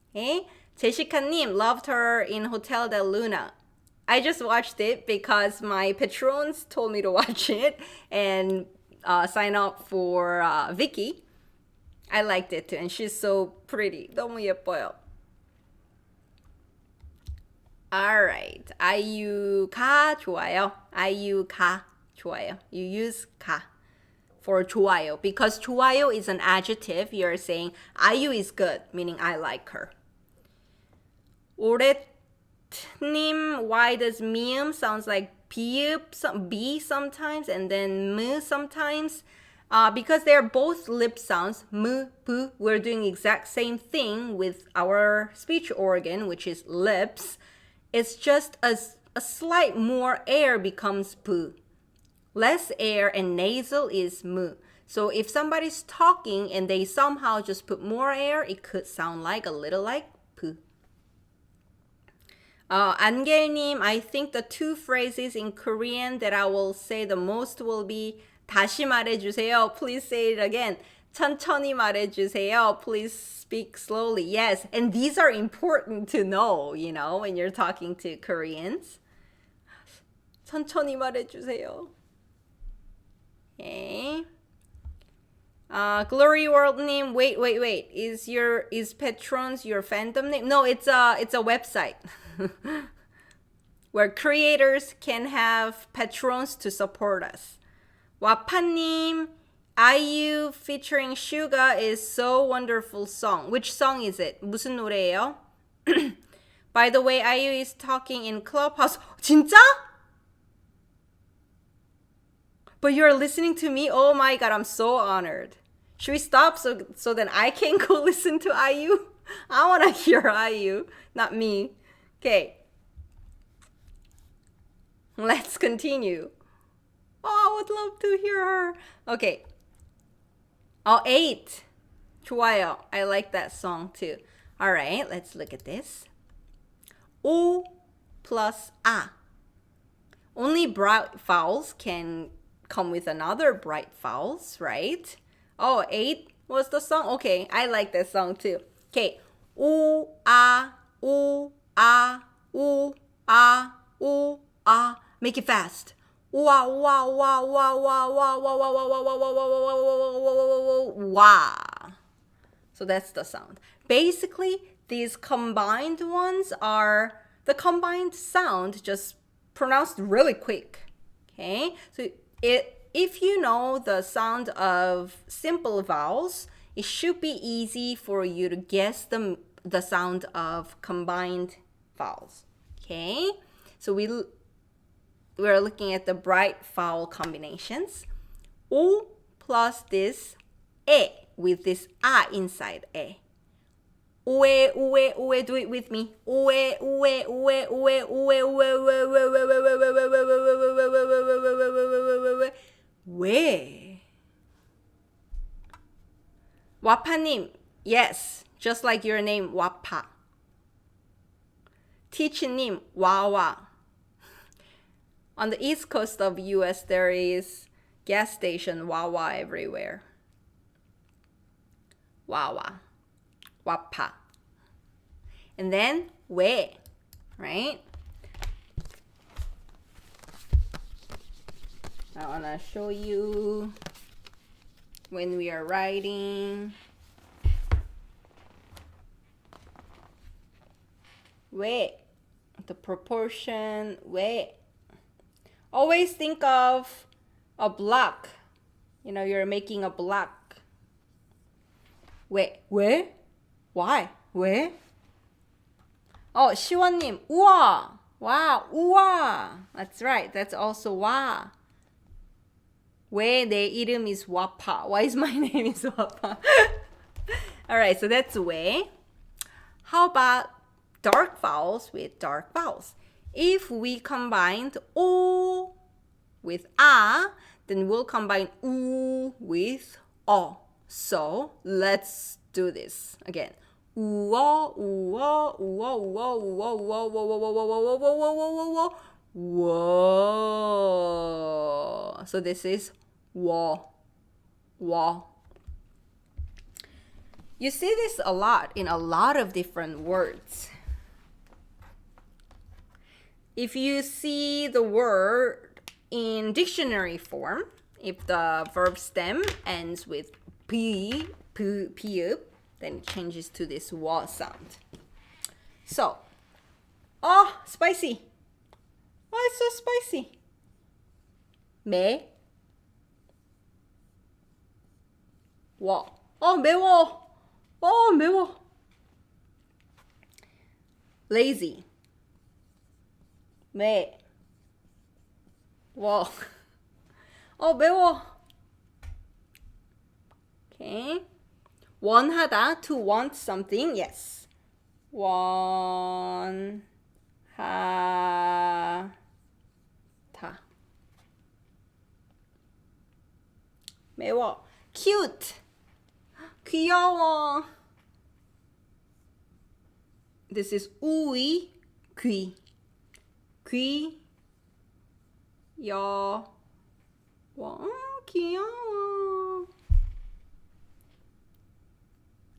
Okay, 제시카님 loved her in Hotel del Luna. I just watched it because my patrons told me to watch it and sign up for Vicky. I liked it too, and she's so pretty. 너무 예뻐요. Alright, 아이유가 좋아요. 아이유가 좋아요. You use 가 for 좋아요 because 좋아요 is an adjective. You're saying 아이유 is good, meaning I like her. 오랫님, why does 미음 sounds like B sometimes and then M sometimes? Because they're both lip sounds, M, P. We're doing exact same thing with our speech organ, which is lips. It's just a slight more air becomes P. Less air and nasal is M. So if somebody's talking and they somehow just put more air, it could sound like a little like P. 안겔님, I think the two phrases in Korean that I will say the most will be 다시 말해주세요. Please say it again. 천천히 말해주세요. Please speak slowly. Yes, and these are important to know, you know, when you're talking to Koreans. 천천히 말해주세요. Okay. Glory World name. Wait. Is Patrons your fandom name? No, it's a website where creators can have patrons to support us. 와파님, IU featuring Suga is so wonderful song. Which song is it? 무슨 노래예요? By the way, IU is talking in Clubhouse. 진짜? But you're listening to me? Oh my god, I'm so honored. Should we stop so then I can go listen to IU? I want to hear IU, not me. Okay. Let's continue. would love to hear her. Okay. Oh, 8. 좋아요. I like that song too. All right, let's look at this. O plus A. Only bright vowels can come with another bright vowels, right? Oh, 8 was the song? Okay, I like that song too. Okay. O, A, O, A, O, A, O, A. Make it fast. Wow, wow, wow, wow, wow, wow, wow, wow, wow, wow, wow, wow, wow. So that's the sound. Basically, these combined ones are the combined sound just pronounced really quick. Okay? So if you know the sound of simple vowels, it should be easy for you to guess the sound of combined vowels. Okay? So we're looking at the bright vowel combinations. O plus this E with this A inside E. Ue, ue, ue, do it with me. Ue, ue, ue, ue, ue, ue, ue. 와파님, yes, just like your name, 와파. Teacher님, 와와. On the east coast of US, there is gas station Wawa everywhere. Wawa. Wapa. And then we, right? I want to show you when we are writing. We. The proportion. We. Always think of a block. You know, you're making a block. 왜? 왜? Why? 왜? 시원님, 우와! Wow, 우와! That's right, that's also 와. 왜 내 이름 is 와파? Why is my name is 와파? Alright, so that's 왜. How about dark vowels with dark vowels? If we combined O with A, then we'll combine U with O. So let's do this again. Uo, uo, uo, uo, uo, uo, uo, uo, uo, uo, uo, uo. So this is wo, wo. You see this a lot in a lot of different words. If you see the word in dictionary form, if the verb stem ends with p, then it changes to this wa sound. So, spicy. Why it's so spicy? 매, 워. 매워. 매워. Lazy. 매, 워. 매워. Okay. 원하다, to want something, yes. 원하다. 매워. Cute. 귀여워. This is 우이, 귀. 귀, 여, 귀여워.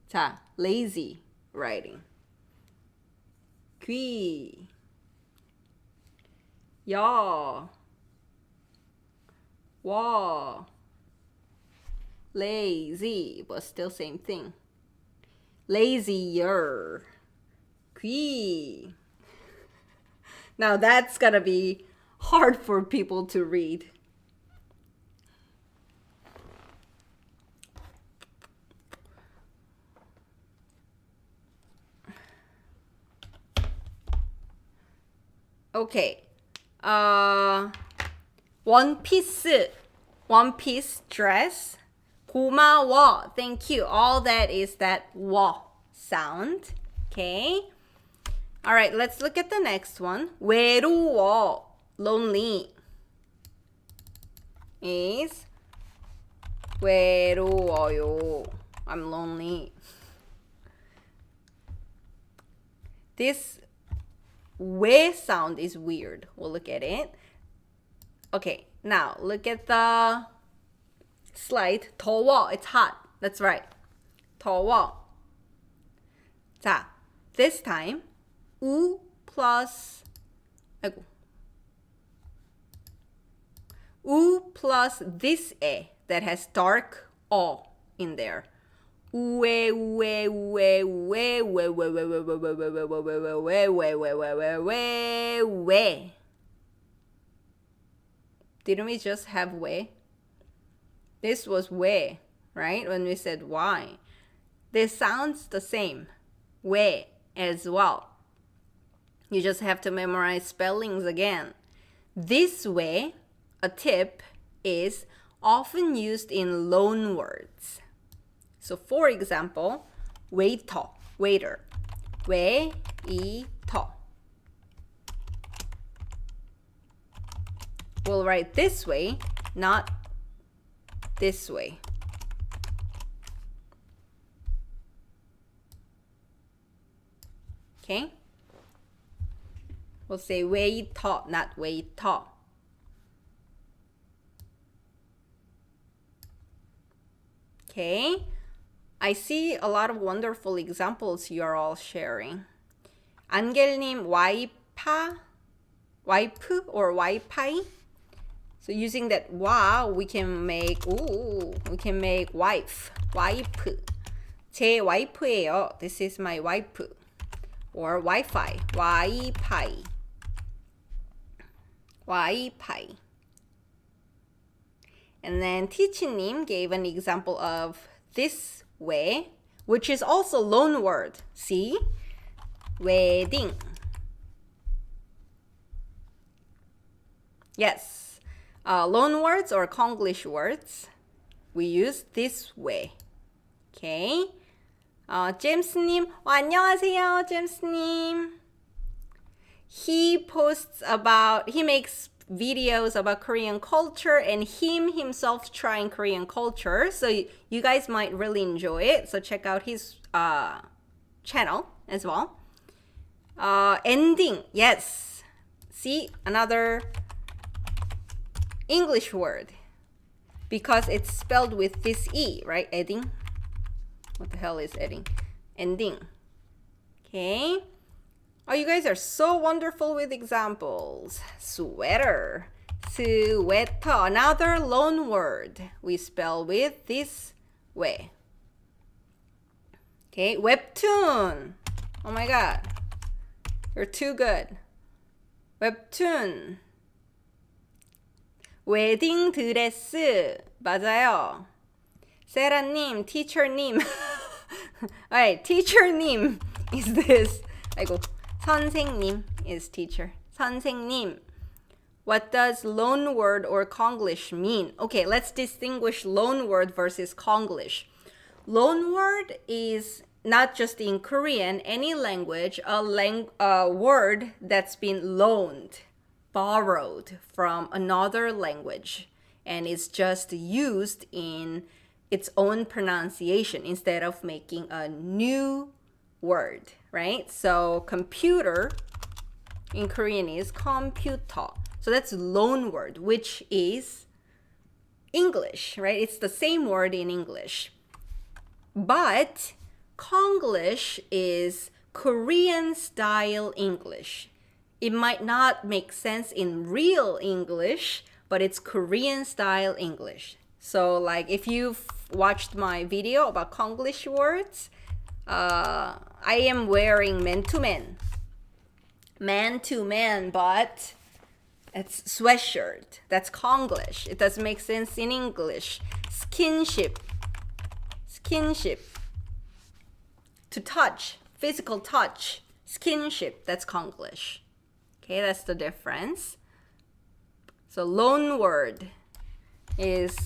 자, lazy writing. 귀, 여, 워. Lazy, but still same thing. Lazier. 귀. Now that's gonna be hard for people to read. Okay. One piece dress. 고마워. Thank you. All that is that 워 sound. Okay. All right, let's look at the next one. 외로워. Lonely. is 외로워요. I'm lonely. This we sound is weird. We'll look at it. Okay, now look at the slide. 더워, it's hot. That's right. 더워. 자, this time 우 plus 아이고. 우 plus this 에 that has dark 어 in there. 우에 우에 우에 우에 왜. Didn't we just have 왜? This was 왜, right? When we said why. This sounds the same. 왜 as well. You just have to memorize spellings again. This way, a tip, is often used in loan words. So for example, waiter, waiter. 웨이터. We'll write this way, not this way. Okay? We'll say waiter, not waiter. Okay? I see a lot of wonderful examples you're all sharing. 안겔님 와이프 or 와이파이. So using that 와, we can make wife, 와이프. 제 와이프예요. This is my 와이프. Or Wi-Fi, 와이파이. 와이파이. And then 티치님 gave an example of this way, which is also loan word. See? wedding. Yes. Loan words or Konglish words, we use this way. Okay? 제임스님, 안녕하세요, 제임스님. He makes videos about Korean culture and him himself trying Korean culture. So you guys might really enjoy it. So check out his channel as well. Ending, yes. See, another English word. Because it's spelled with this E, right? Ending. What the hell is ending? Ending. Okay. Oh, you guys are so wonderful with examples. Sweater. Sweater. Another loan word. We spell with this way. Okay. Webtoon. Oh my god. You're too good. Webtoon. 웨딩 드레스. 맞아요. 세라님, teacher님. Alright, teacher님 is this. 아이고, 선생님 is teacher. 선생님. What does loan word or Konglish mean? Okay, let's distinguish loan word versus Konglish. Loan word is not just in Korean, any language, a word that's been loaned, borrowed from another language, and it's just used in its own pronunciation instead of making a new word, right? So computer in Korean is computer. So that's loan word, which is English, right? It's the same word in English. But Konglish is Korean style English. It might not make sense in real English, but it's Korean style English. So like if you've watched my video about Konglish words, I am wearing man-to-man, but it's sweatshirt. That's Konglish. It doesn't make sense in English. Skinship. To touch, physical touch. Skinship, that's Konglish. Okay, that's the difference. So loan word is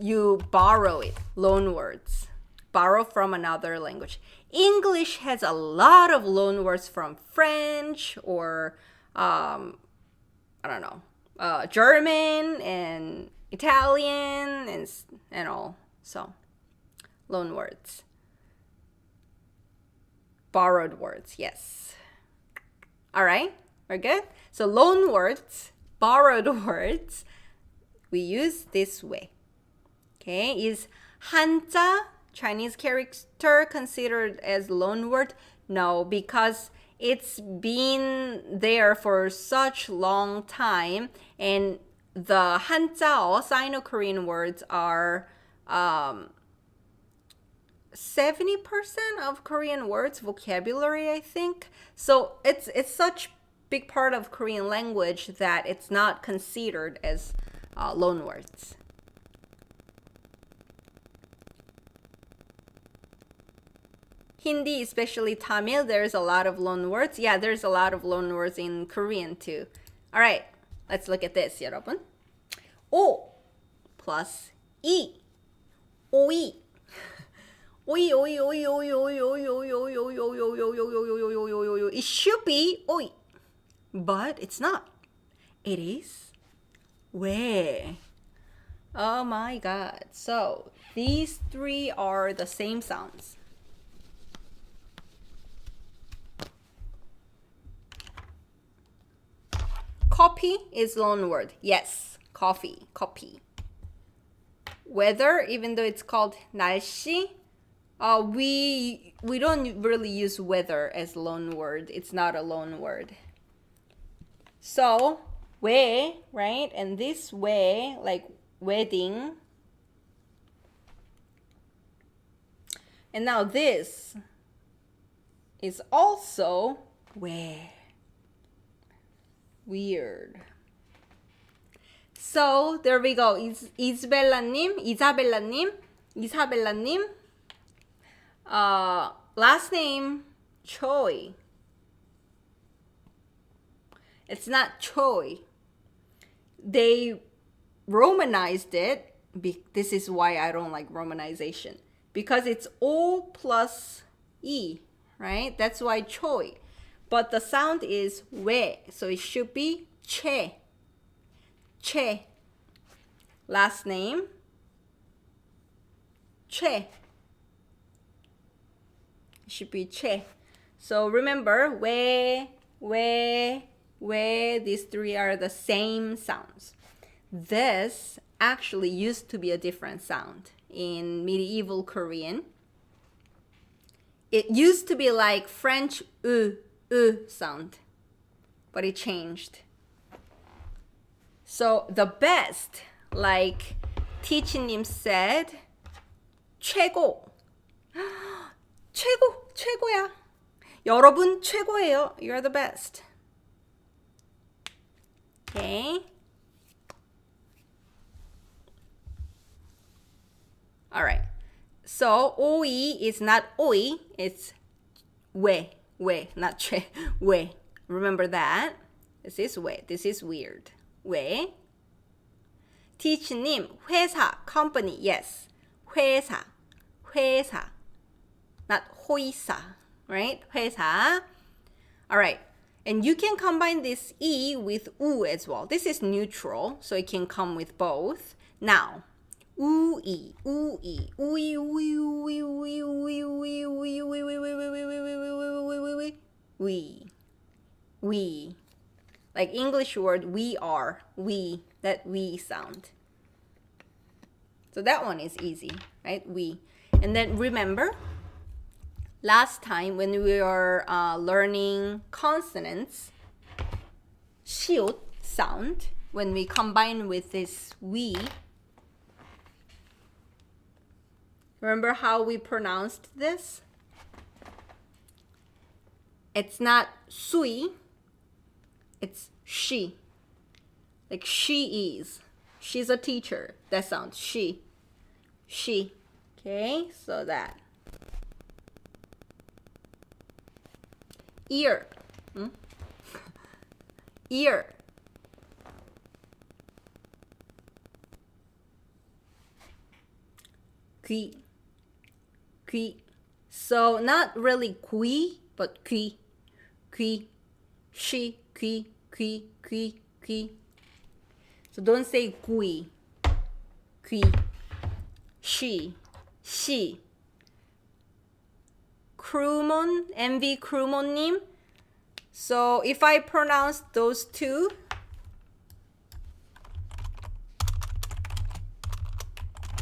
you borrow it, loan words. Borrow from another language. English has a lot of loan words from French or, German and Italian, and all. So, loan words. Borrowed words, yes. All right, we're good? So loan words, borrowed words, we use this way. Okay, is 한자, Chinese character, considered as loan word? No, because it's been there for such long time, and the 한자 or Sino-Korean words are 70% of Korean words vocabulary, I think. So it's such big part of Korean language that it's not considered as loan words. Hindi, especially Tamil, there's a lot of loan words. Yeah, there's a lot of loan words in Korean too. All right, let's look at this, 여러분. O plus E. 오이. 오이, 오이, 오이, 오이, 오이, 오이, 오이, 오이, 오이, 오이, 오이, 오이, 오이, oy, oy. It should be oy, but it's not. It is 왜. Oh my god. So these three are the same sounds. Coffee is loan word. Yes, coffee, copy. Weather, even though it's called 날씨, we don't really use weather as loan word. It's not a loan word. So 왜, right? And this 왜, like wedding. And now this is also 왜. Weird. So there we go. Isabella님, last name Choi. It's not Choi. They Romanized it. This is why I don't like romanization. Because it's O plus E, right? That's why Choi. But the sound is 왜. So it should be che. Che. Last name Che. It should be Che. So remember, 왜, these three are the same sounds. This actually used to be a different sound in medieval Korean. It used to be like French sound, but it changed. So the best, like teaching님 said, 최고. 최고야. 여러분 최고예요. You're the best. Okay. All right. So 오이 is not 오이, it's 왜, not che, 왜. Remember that. This is 왜. This is weird. 왜. teach님, 회사, company, yes. 회사. Not 회사, right? 회사. All right. And you can combine this E with U as well. This is neutral, so it can come with both. Now, 우이. We. Like English word, we are. We. That we sound. So that one is easy, right? We. And then remember, last time when we were learning consonants, 시옷 sound, when we combine with this we, remember how we pronounced this? It's not 수이, it's she. Like she is. She's a teacher. That sounds she. Okay, so that. Ear. Ear. 귀. So not really 귀, but 귀. She, 귀. So don't say 귀. 귀. she. 크루몬, MV 크루몬님. So if I pronounce those two,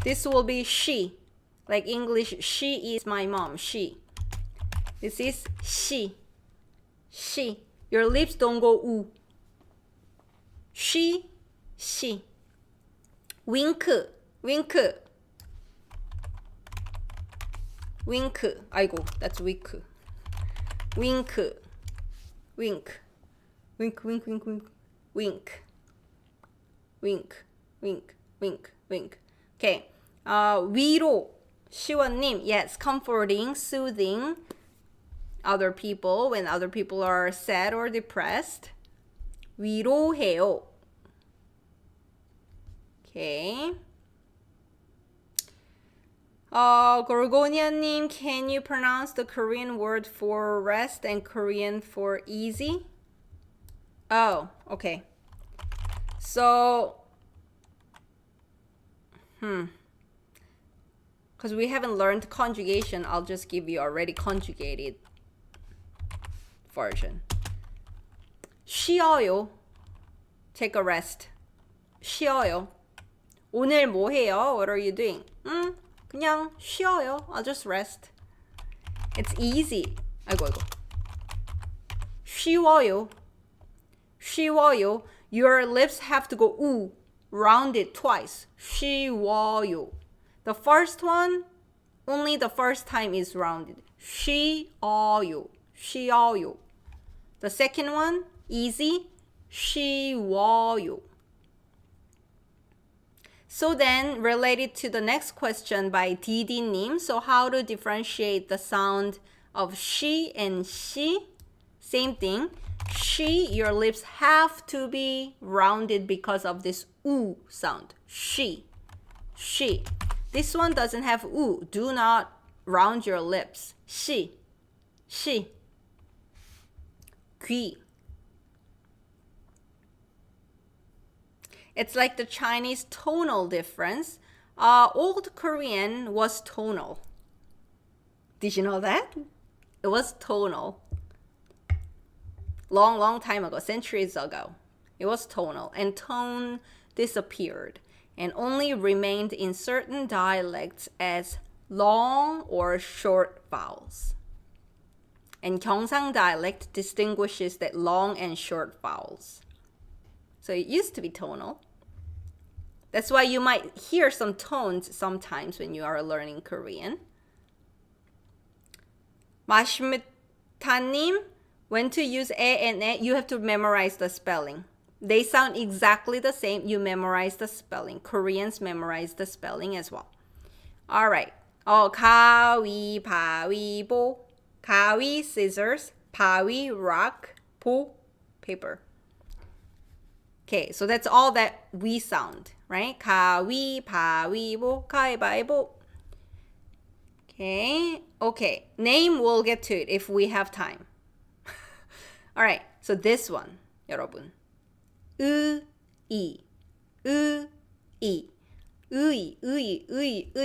this will be she. Like English, she is my mom, she. This is she. Your lips don't go oo. She. Wink. 아이고, that's weak. Wink. Okay. 위로. 시원님, yes, comforting, soothing other people when other people are sad or depressed. 위로해요. Okay. Gorgonia님, can you pronounce the Korean word for rest and Korean for easy? Oh, okay. So, because we haven't learned conjugation, I'll just give you already conjugated version. 쉬어요. Take a rest. 쉬어요. 오늘 뭐 해요? What are you doing? 그냥 쉬어요. I'll just rest. It's easy. 아이고. 쉬워요. Your lips have to go 우. Round it twice. 쉬워요. The first one, only the first time is rounded. 쉬어요. The second one, easy. 쉬워요. So then, related to the next question by Didi-님, so how to differentiate the sound of she and she? Same thing. She, your lips have to be rounded because of this oo sound. She. This one doesn't have oo. Do not round your lips. she. 귀. It's like the Chinese tonal difference. Old Korean was tonal. Did you know that? It was tonal. Long time ago, centuries ago. It was tonal, and tone disappeared and only remained in certain dialects as long or short vowels. And Gyeongsang dialect distinguishes that long and short vowels. So it used to be tonal. That's why you might hear some tones sometimes when you are learning Korean. 마시미타님, when to use 에 and 에, you have to memorize the spelling. They sound exactly the same. You memorize the spelling. Koreans memorize the spelling as well. All right. 가위바위보. 가위, scissors. 바위, rock. 보, paper. Okay, so that's all that we sound, right? 가위바위보, 가위바위보. Okay. Name, we'll get to it if we have time. All right, so this one, 여러분. 으이.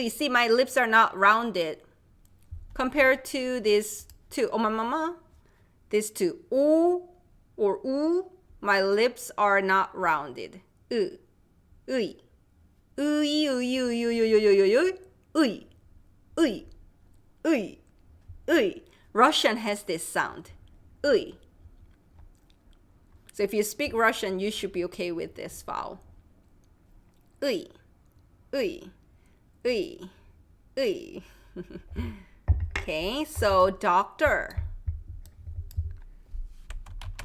See, my lips are not rounded compared to this two. 엄마마마. This two. 오 or 우. My lips are not rounded. 으이. Russian has this sound. 으이. So if you speak Russian, you should be okay with this vowel. 으이. Okay, so doctor.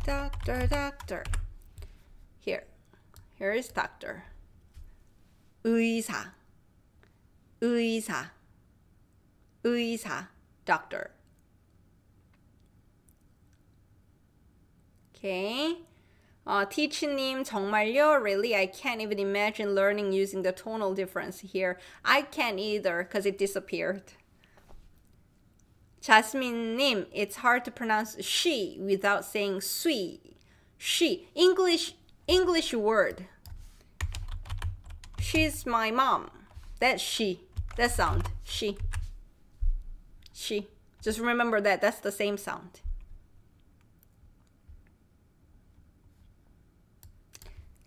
Doctor. Here is doctor. 의사. Doctor. Okay. Teaching 정말요? Really? I can't even imagine learning using the tonal difference here. I can't either because it disappeared. Jasmine-님, it's hard to pronounce she without saying sui. She. English word. She's my mom. That she. That sound. She. She. Just remember that. That's the same sound.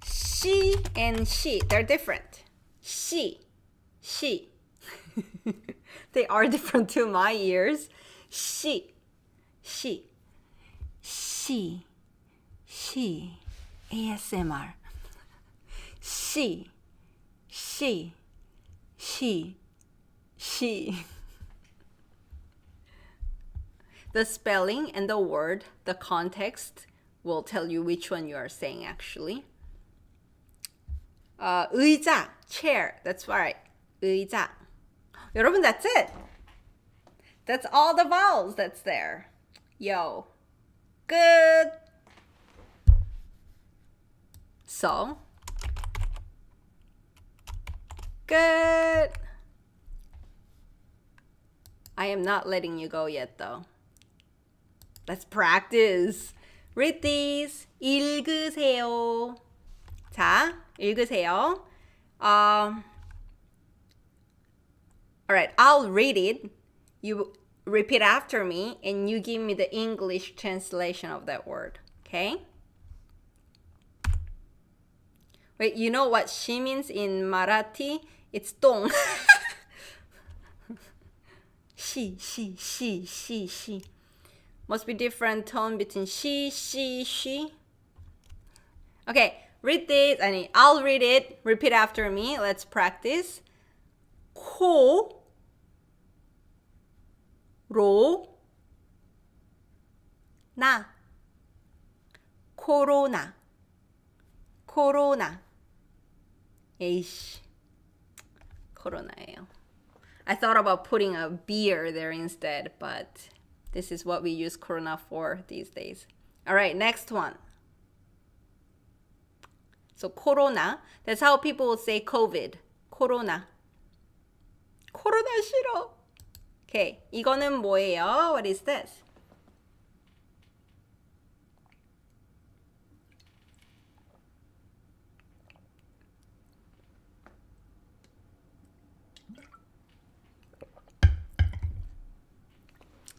She and she. They're different. She. She. They are different to my ears. She. She. She. She. ASMR. She. She. She. She. The spelling and the word, the context will tell you which one you are saying actually. 의자, chair. That's right. 의자. 여러분, that's it. That's all the vowels that's there. Yo. Good. So. Good. I am not letting you go yet though. Let's practice. Read these. 읽으세요. 자, 읽으세요. Alright, I'll read it. You repeat after me and you give me the English translation of that word. Okay? Wait, you know what she means in Marathi? It's 똥. she. Must be different tone between she. Okay, read this. I'll read it. Repeat after me. Let's practice. 코로나. 코로나. 에이씨. 코로나예요. I thought about putting a beer there instead, but this is what we use corona for these days. All right, next one. So corona, that's how people will say COVID. corona. 코로나 싫어. Okay, 이거는 뭐예요? What is this?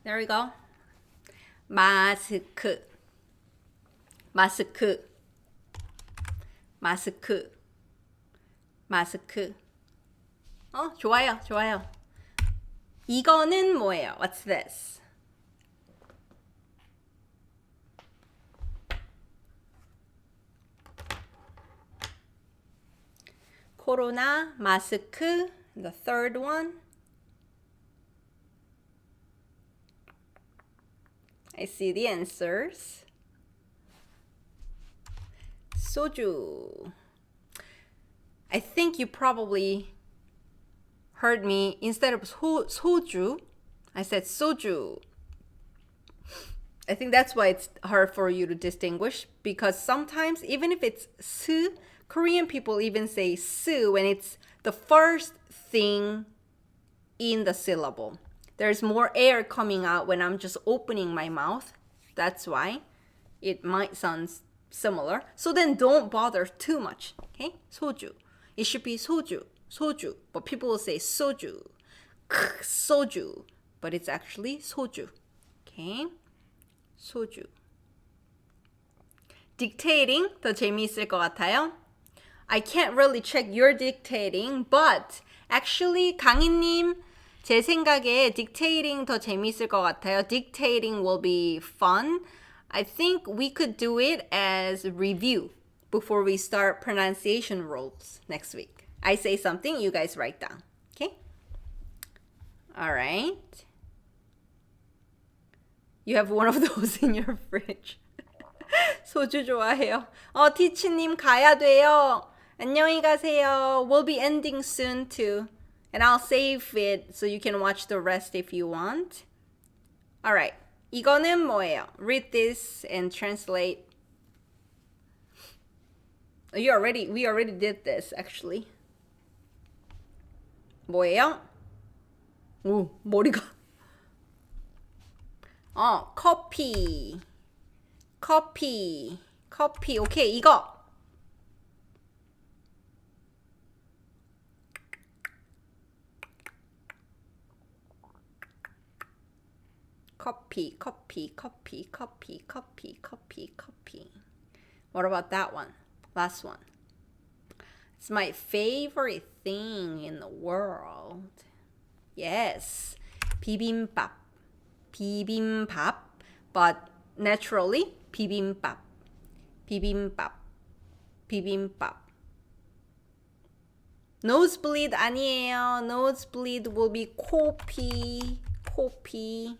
There we go. 마스크. 좋아요. 이거는 뭐예요? What's this? 코로나, 마스크, the third one. I see the answers. 소주. I think you probably heard me, instead of 소주, I said soju. I think that's why it's hard for you to distinguish, because sometimes, even if it's su, Korean people even say su when it's the first thing in the syllable. There's more air coming out when I'm just opening my mouth. That's why it might sound similar. So then don't bother too much. Okay? 소주. It should be 소주. But people will say soju. 소주. But it's actually soju. Okay? 소주. Dictating 더 재미있을 것 같아요. I can't really check your dictating, but actually 강희님, 제 생각에 dictating 더 재미있을 것 같아요. Dictating will be fun. I think we could do it as review before we start pronunciation rules next week. I say something, you guys write down. Okay? All right. You have one of those in your fridge. 소주 좋아해요. 티치님 가야 돼요. 안녕히 가세요. We'll be ending soon too. And I'll save it so you can watch the rest if you want. All right. 이거는 뭐예요? Read this and translate. We already did this actually. 뭐예요? 오, 머리가. 커피. 오케이, 이거. copy, copy, copy, copy, copy, copy, copy. What about that one? Last one. It's my favorite thing in the world. Yes, bibimbap. Bibimbap, but naturally, bibimbap. Bibimbap. Bibimbap. Nosebleed 아니에요. Nosebleed will be 코피. 코피.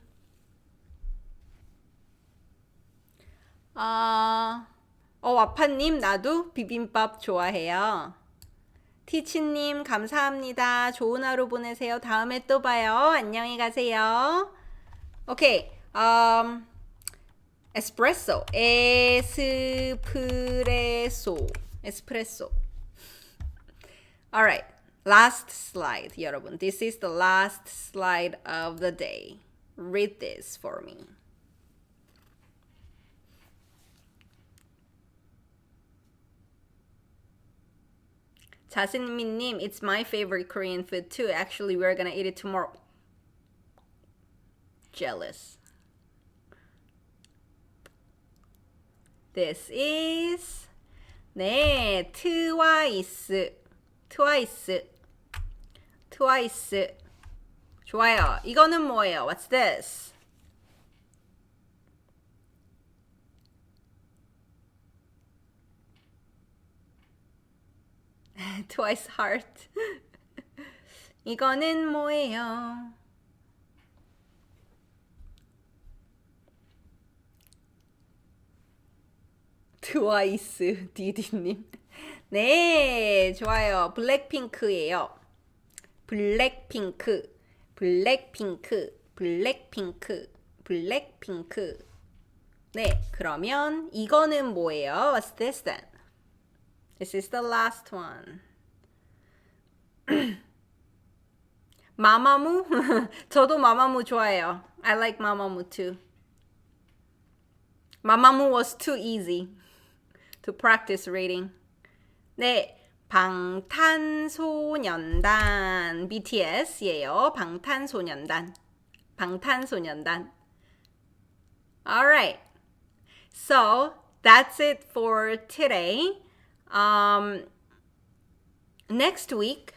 아파님 나도 비빔밥 좋아해요. 티치님 감사합니다. 좋은 하루 보내세요. 다음에 또 봐요. 안녕히 가세요. 오케이. 에스프레소. 에스프레소. 에스프레소. Alright. Last slide, 여러분. This is the last slide of the day. Read this for me. 자신미님, it's my favorite Korean food too. Actually, we're gonna eat it tomorrow. Jealous. This is 네, 트와이스. 트와이스. 트와이스. 좋아요. 이거는 뭐예요? What's this? Twice heart. 이거는 뭐예요? 트와이스 디디님. 네, 좋아요. 블랙핑크예요. 블랙핑크. 블랙핑크. 블랙핑크. 블랙핑크. 네, 그러면 이거는 뭐예요? What's this then? This is the last one. 마마무? 저도 마마무 좋아해요. I like 마마무 too. 마마무 was too easy to practice reading. 네, 방탄소년단 BTS예요. 방탄소년단. 방탄소년단. Alright. So, that's it for today. Next week,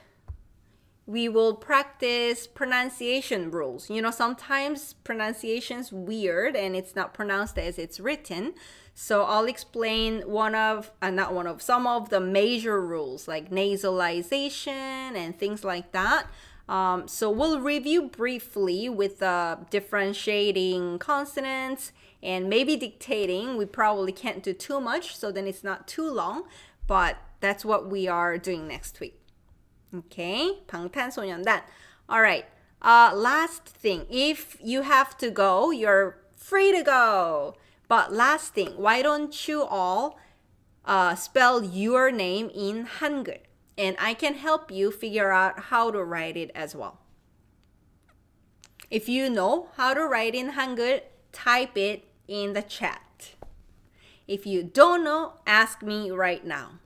we will practice pronunciation rules. You know, sometimes pronunciation's weird and it's not pronounced as it's written. So I'll explain some of the major rules like nasalization and things like that. So we'll review briefly with differentiating consonants and maybe dictating. We probably can't do too much, so then it's not too long. But that's what we are doing next week. Okay, 방탄소년단. All right. Last thing, if you have to go, you're free to go. But last thing, why don't you all spell your name in Hangul? And I can help you figure out how to write it as well. If you know how to write in Hangul, type it in the chat. If you don't know, ask me right now.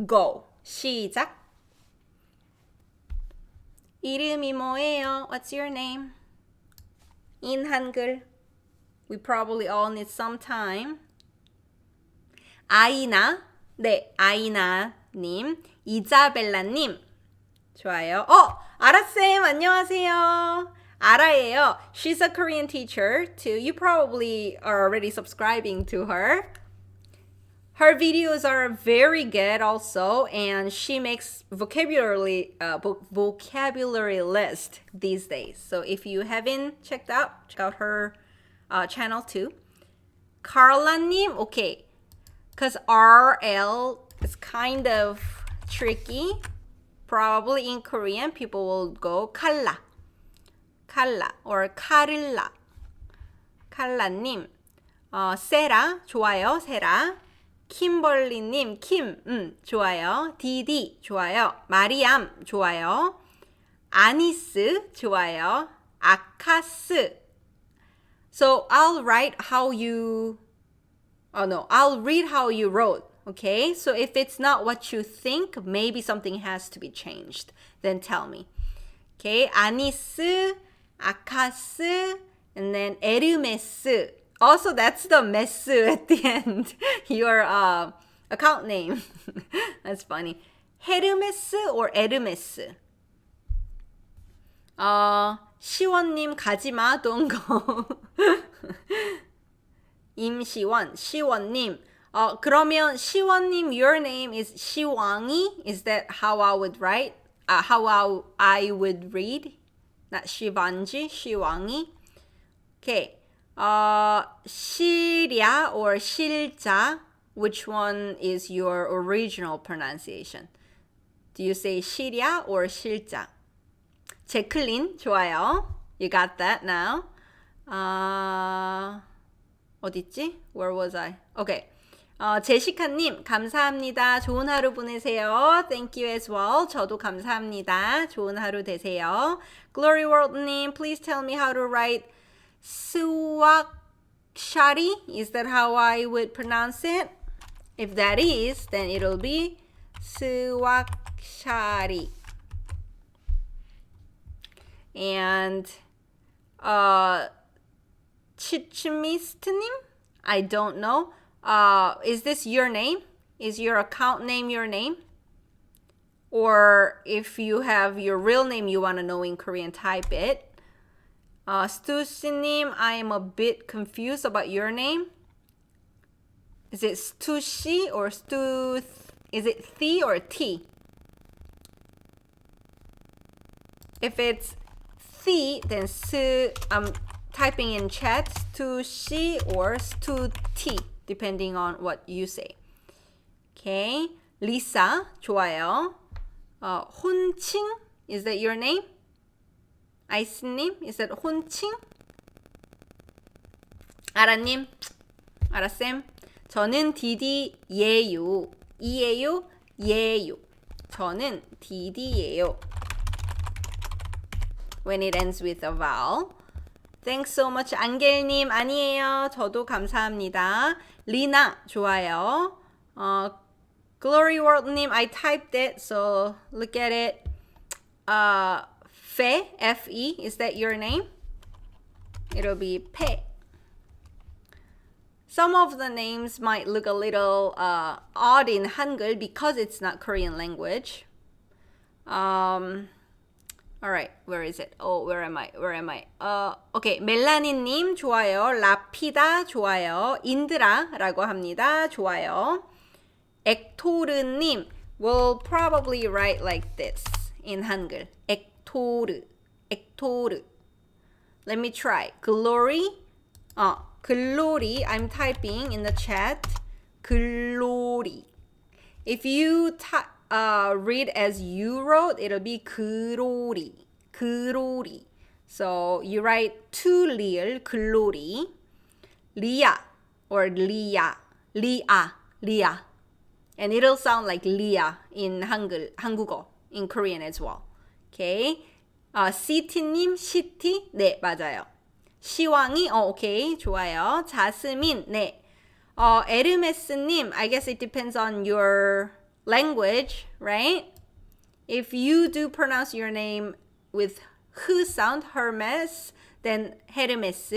Go. 시작. 이름이 뭐예요? What's your name? In Hangul. We probably all need some time. 아이나. 네, 아이나님. 이자벨라님. 좋아요. 아라쌤, 안녕하세요. 아라예요. She's a Korean teacher too. You probably are already subscribing to her. Her videos are very good also, and she makes vocabulary list these days. So if you haven't check out her channel too. Carla님, okay, because RL is kind of tricky. Probably in Korean, people will go 칼라, 칼라 or 카릴라. 칼라님, 세라, 좋아요, 세라. 킴벌리님, 킴, 좋아요. 디디, 좋아요. 마리암, 좋아요. 아니스, 좋아요. 아카스. So I'll read how you wrote, okay? So if it's not what you think, maybe something has to be changed. Then tell me. Okay, 아니스, 아카스, And then 에르메스. Also, that's the 메스 at the end. Your account name. That's funny. 헤르메스 or 에르메스? 시원님 가지마, don't go. 임시원, 시원님. 그러면 시원님, your name is 시왕이? Is that how I would write? How I would read? Not 시반지, 시왕이. Okay. 시랴 or 실자, which one is your original pronunciation? Do you say 시랴 or 실자? 제클린, 좋아요. You got that now. 어딨지? Where was I? Okay. 제시카님, 감사합니다. 좋은 하루 보내세요. Thank you as well. 저도 감사합니다. 좋은 하루 되세요. Gloryworld님, please tell me how to write 수왁샤리. Is that how I would pronounce it? If that is, then it'll be 수왁샤리. And 치치미스트님? I don't know. Is this your name? Is your account name your name? Or if you have your real name you want to know in Korean, type it. Stussi님, I am a bit confused about your name. Is it Stussi or Stu? Is it Thi or T? If it's Thi, then I'm typing in chat Stussi or Stu-T, depending on what you say. Okay. Lisa, 좋아요. 혼칭, is that your name? 아이스님, is that 혼칭? 아라님, 아라쌤. 저는 디디예요. 이예요? 예요. 저는 디디예요. When it ends with a vowel. Thanks so much, 안겔님. 아니에요. 저도 감사합니다. 리나, 좋아요. Gloryworld님, I typed it, so look at it. Fe, F-E, is that your name? It'll be Pe. Some of the names might look a little odd in Hangul because it's not Korean language. Alright, where is it? Oh, where am I? Okay, 멜라니님 좋아요. 라피다 좋아요. 인드라라고 합니다. 좋아요. 엑토르님 will probably write like this in Hangul. 엑토르. Let me try. Glory. Glory. I'm typing in the chat. Glory. If you read as you wrote, it'll be 그로리. So you write two 리을, glory. 리아 or 리아. And it'll sound like 리아 in 한국어, in Korean as well. Okay. 시티님, 시티. 네, 맞아요. 시왕이, 오케이, 좋아요. 자스민, 네. 에르메스님, I guess it depends on your language, right? If you do pronounce your name with h sound, Hermes, then Hermes.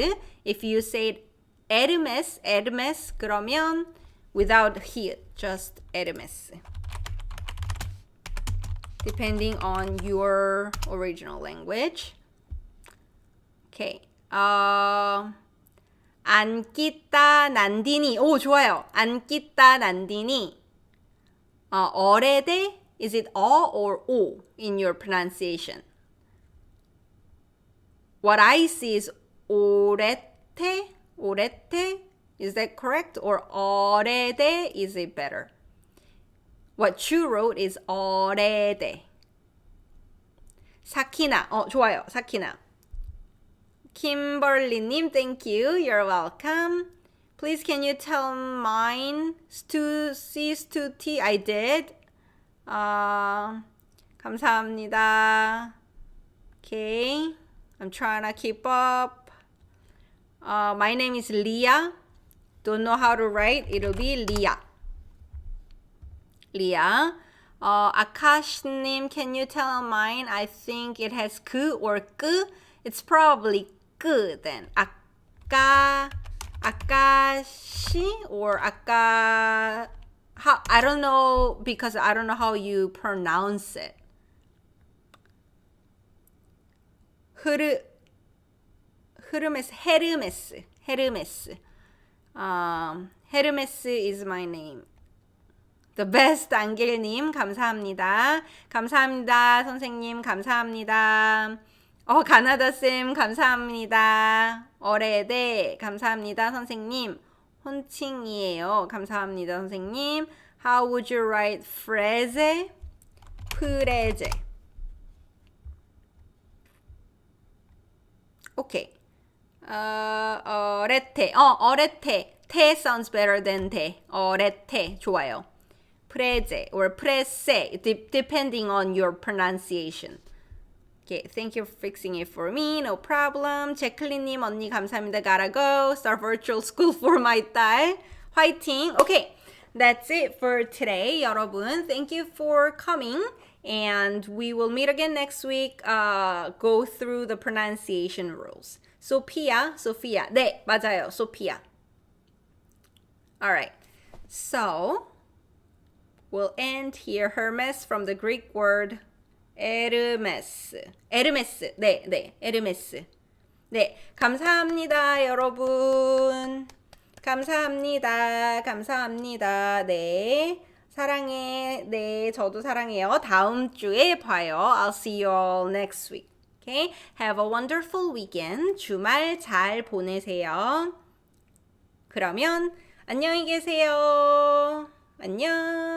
If you say Hermes, 그러면 without he, just Hermes. Depending on your original language. Okay. 안기따 난디니. 오, 좋아요. 안기따 난디니. 어레데, is it all or o in your pronunciation? What I see is 오레테. Is that correct? Or 어레데, is it better? What you wrote is 어레데. 사키나, 좋아요. 사키나. Kimberly님, thank you. You're welcome. Please, can you tell mine? Stu-T. I did. 감사합니다. Okay. I'm trying to keep up. My name is Leah. Don't know how to write. It'll be Leah. Akash님, can you tell mine? I think it has ku or k. It's probably 아까 then 아까시 or 아까 how I don't know because I don't know how you pronounce it. 헤르메스. 헤르메스 is my name. The best 안길님 감사합니다. 감사합니다. 선생님 감사합니다. 가나다쌤 감사합니다. 어레데 감사합니다. 선생님. 혼칭이에요. 감사합니다. 선생님. How would you write 프레제? 프레제. 오케이. 어레테. 어레테. 테 sounds better than 데. 어레테. 좋아요. 프레제 or 프레세 depending on your pronunciation. Okay, thank you for fixing it for me. No problem. 제클린님 언니 감사합니다. Gotta go. Start virtual school for my 딸. 화이팅. Okay, that's it for today, 여러분. Thank you for coming. And we will meet again next week. Go through the pronunciation rules. Sophia. 네, 맞아요. Sophia. Alright. So, we'll end here. Hermes from the Greek word 에르메스. 네, 에르메스. 네, 감사합니다, 여러분. 감사합니다. 네, 사랑해. 네, 저도 사랑해요. 다음 주에 봐요. I'll see you all next week. Okay? Have a wonderful weekend. 주말 잘 보내세요. 그러면 안녕히 계세요. 안녕.